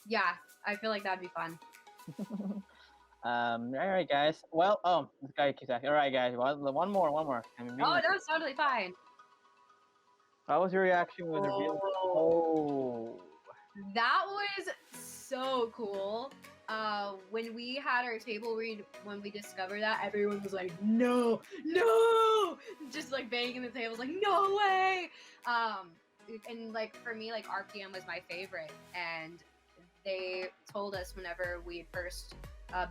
Yeah, I feel like that'd be fun. All right, guys. Well, this guy keeps asking. All right, guys. One more. I mean, oh, that's totally fine. What was your reaction when the reveal? Oh, that was so cool. When we had our table read, when we discovered that, everyone was like, no, just like banging the tables, like, no way. And like for me, like RPM was my favorite, and they told us whenever we first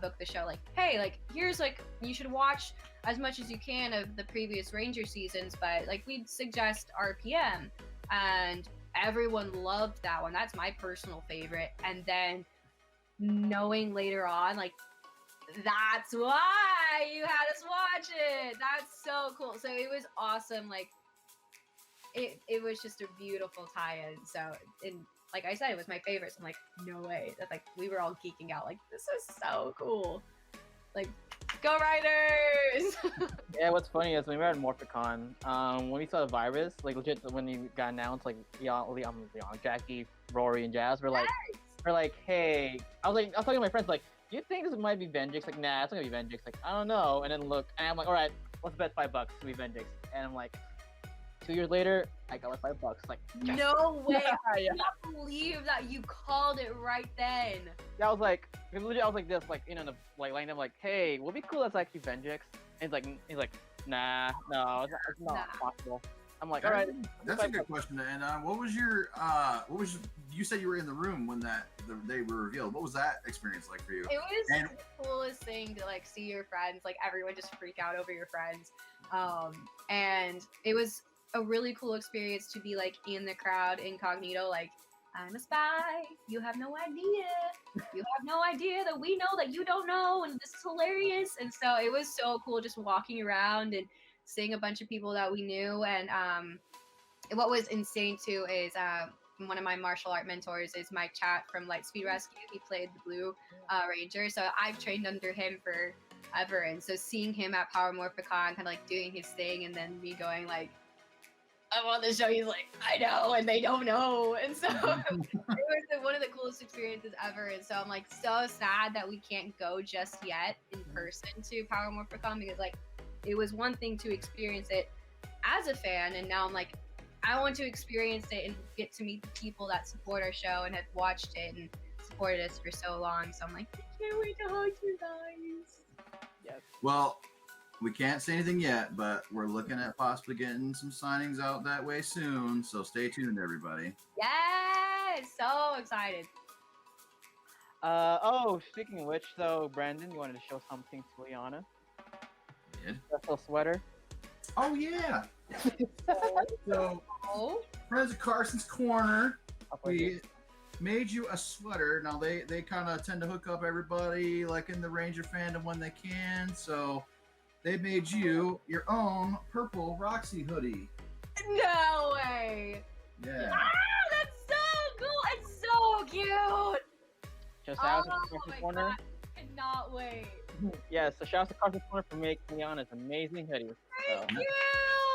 booked the show, like, hey, like here's like you should watch as much as you can of the previous Ranger seasons, but like we'd suggest RPM, and everyone loved that one. That's my personal favorite. And then knowing later on, like, that's why you had us watch it. That's so cool. So it was awesome. Like it was just a beautiful tie-in. So, and like I said, it was my favorite. So I'm like, no way. That like we were all geeking out. Like, this is so cool. Like, go Riders! Yeah, what's funny is when we were at Morphicon, when we saw the virus, like legit when he got announced, like Leon, Jackie, Rory, and Jazz, we're like, hey, I was talking to my friends, like, do you think this might be Venjix? Like, nah, it's not gonna be Venjix. Like, I don't know. And then look, and I'm like, all right, let's bet $5 to be Venjix. And I'm like, 2 years later, I got like $5. Like, yes. No way! Yeah. I can't believe that you called it right then. Yeah, I was like, legit, I was like this, like, you know, like lined up, like, hey, would it be cool that's actually Venjix? And he's like, nah, no, it's not possible. I'm like, all right. That's a good question. And you said you were in the room when they were revealed. What was that experience like for you? It was the coolest thing to like see your friends, like everyone just freak out over your friends. And it was a really cool experience to be like in the crowd incognito, like, I'm a spy. You have no idea. You have no idea that we know that you don't know, and this is hilarious. And so it was so cool just walking around and seeing a bunch of people that we knew. And what was insane too is one of my martial art mentors is Mike Chat from Lightspeed Rescue. He played the Blue Ranger, so I've trained under him forever. And so seeing him at Power Morphicon, kind of like doing his thing, and then me going like, I'm on the show. He's like, I know, and they don't know. And so it was one of the coolest experiences ever. And so I'm like so sad that we can't go just yet in person to Power Morphicon, because like it was one thing to experience it as a fan, and now I'm like, I want to experience it and get to meet the people that support our show and have watched it and supported us for so long. So I'm like, I can't wait to hug you guys. Yes. Well, we can't say anything yet, but we're looking at possibly getting some signings out that way soon. So stay tuned, everybody. Yes, so excited. Speaking of which, so Brandon, you wanted to show something to Liana? I did. Special sweater. Oh yeah. So, friends of Karson's Korner, we made you a sweater. Now they kind of tend to hook up everybody like in the Ranger fandom when they can. So they made you your own purple Roxy hoodie. No way. Yeah. Ah, that's so cool. It's so cute. Just out oh of my Korner. God. I cannot wait. Yeah, so shout out to Karson's Korner for making Liana's amazing hoodie. Thank you.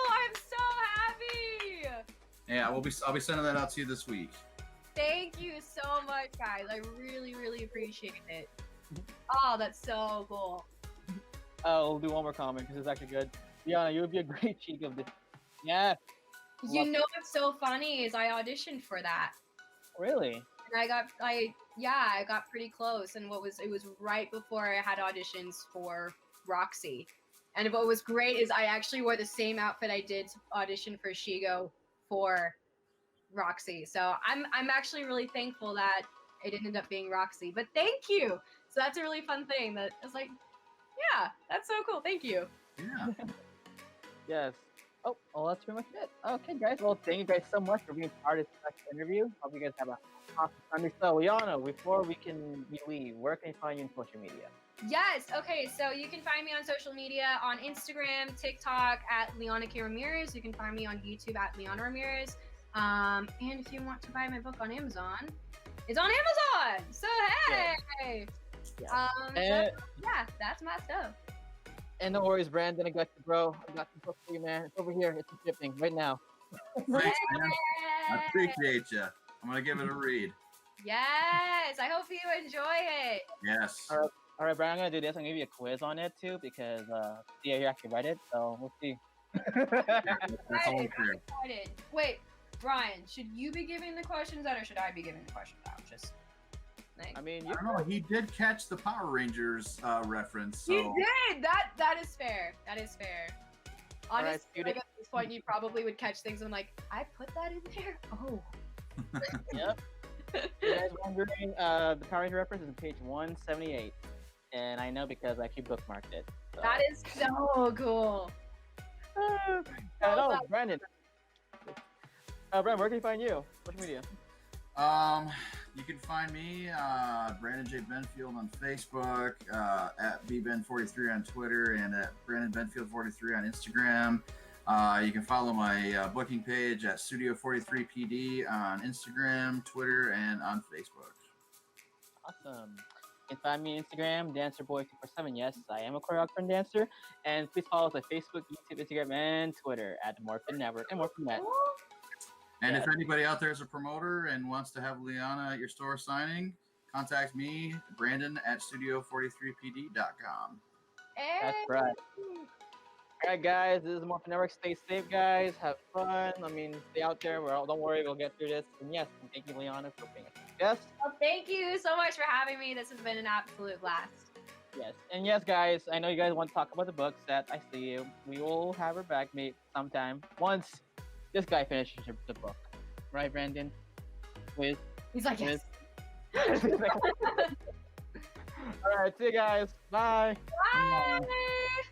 I'm so happy. Yeah, I'll be sending that out to you this week. Thank you so much, guys. I really, really appreciate it. Oh, that's so cool. We'll do one more comment because it's actually good. Liana, you would be a great cheek of this. Yeah, You Love know what's so funny is I auditioned for that. really. And I got pretty close. And it was right before I had auditions for Roxy. And what was great is I actually wore the same outfit I did to audition for Shigo for Roxy. So I'm actually really thankful that it ended up being Roxy. But thank you. So that's a really fun thing that it's like, yeah, that's so cool. Thank you. Yeah. Yes. Oh, well, that's pretty much it. Okay, guys. Well, thank you guys so much for being part of this interview. Hope you guys have a awesome Sunday. So, Liana, before we leave, where can you find you on social media? Yes. Okay. So you can find me on social media on Instagram, TikTok at Liana K. Ramirez. You can find me on YouTube at Liana Ramirez. And if you want to buy my book on Amazon, it's on Amazon. So hey. Yeah. So, yeah, that's my stuff. And no worries, Brandon. I got you, bro. I got the book for you, man. It's over here. It's shipping right now. Thanks, man. I appreciate you. I'm gonna give it a read. Yes. I hope you enjoy it. Yes. All right, Brian. I'm gonna do this. I'm gonna give you a quiz on it too, because yeah, you actually read it, so we'll see. That's only fair. Excited. Wait, Brian, should you be giving the questions out or should I be giving the questions out? Just like, I mean, I don't know. He did catch the Power Rangers reference. So. you did. That is fair. That is fair. Honestly, student. like, at this point, you probably would catch things. I'm like, I put that in there. Oh. Yep. You guys wondering, the Power Ranger reference is on page 178, and I know because I actually bookmarked it. So. That is so cool. Hello, Brandon. Brandon, where can you find you? Social media. You can find me, Brandon J. Benfield on Facebook, at bben43 on Twitter, and at Brandon Benfield 43 on Instagram. You can follow my booking page at Studio 43PD on Instagram, Twitter, and on Facebook. Awesome. You can find me on Instagram, DancerBoy247. Yes, I am a choreographer and dancer. And please follow us on Facebook, YouTube, Instagram, and Twitter at Morphin Network and MorphinNet. And if anybody out there is a promoter and wants to have Liana at your store signing, contact me, Brandon, at studio43pd.com. That's right. All right, guys, this is Morphin Network. Stay safe, guys. Have fun. I mean, stay out there. Don't worry, we'll get through this. And yes, thank you, Liana, for being here. Yes? Well, thank you so much for having me. This has been an absolute blast. Yes. And yes, guys, I know you guys want to talk about the books that I see you. We will have her back maybe sometime once this guy finishes the book. Right, Brandon? With He's like, yes. All right, see you guys. Bye. Bye.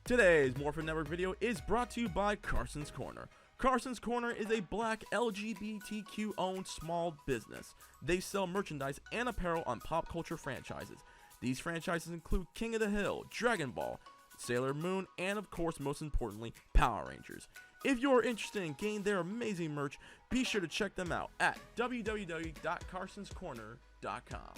Today's Morphin Network video is brought to you by Karson's Korner. Karson's Korner is a black LGBTQ owned small business. They sell merchandise and apparel on pop culture franchises. These franchises include King of the Hill, Dragon Ball, Sailor Moon, and of course, most importantly, Power Rangers. If you're interested in getting their amazing merch, be sure to check them out at www.carsonscorner.com.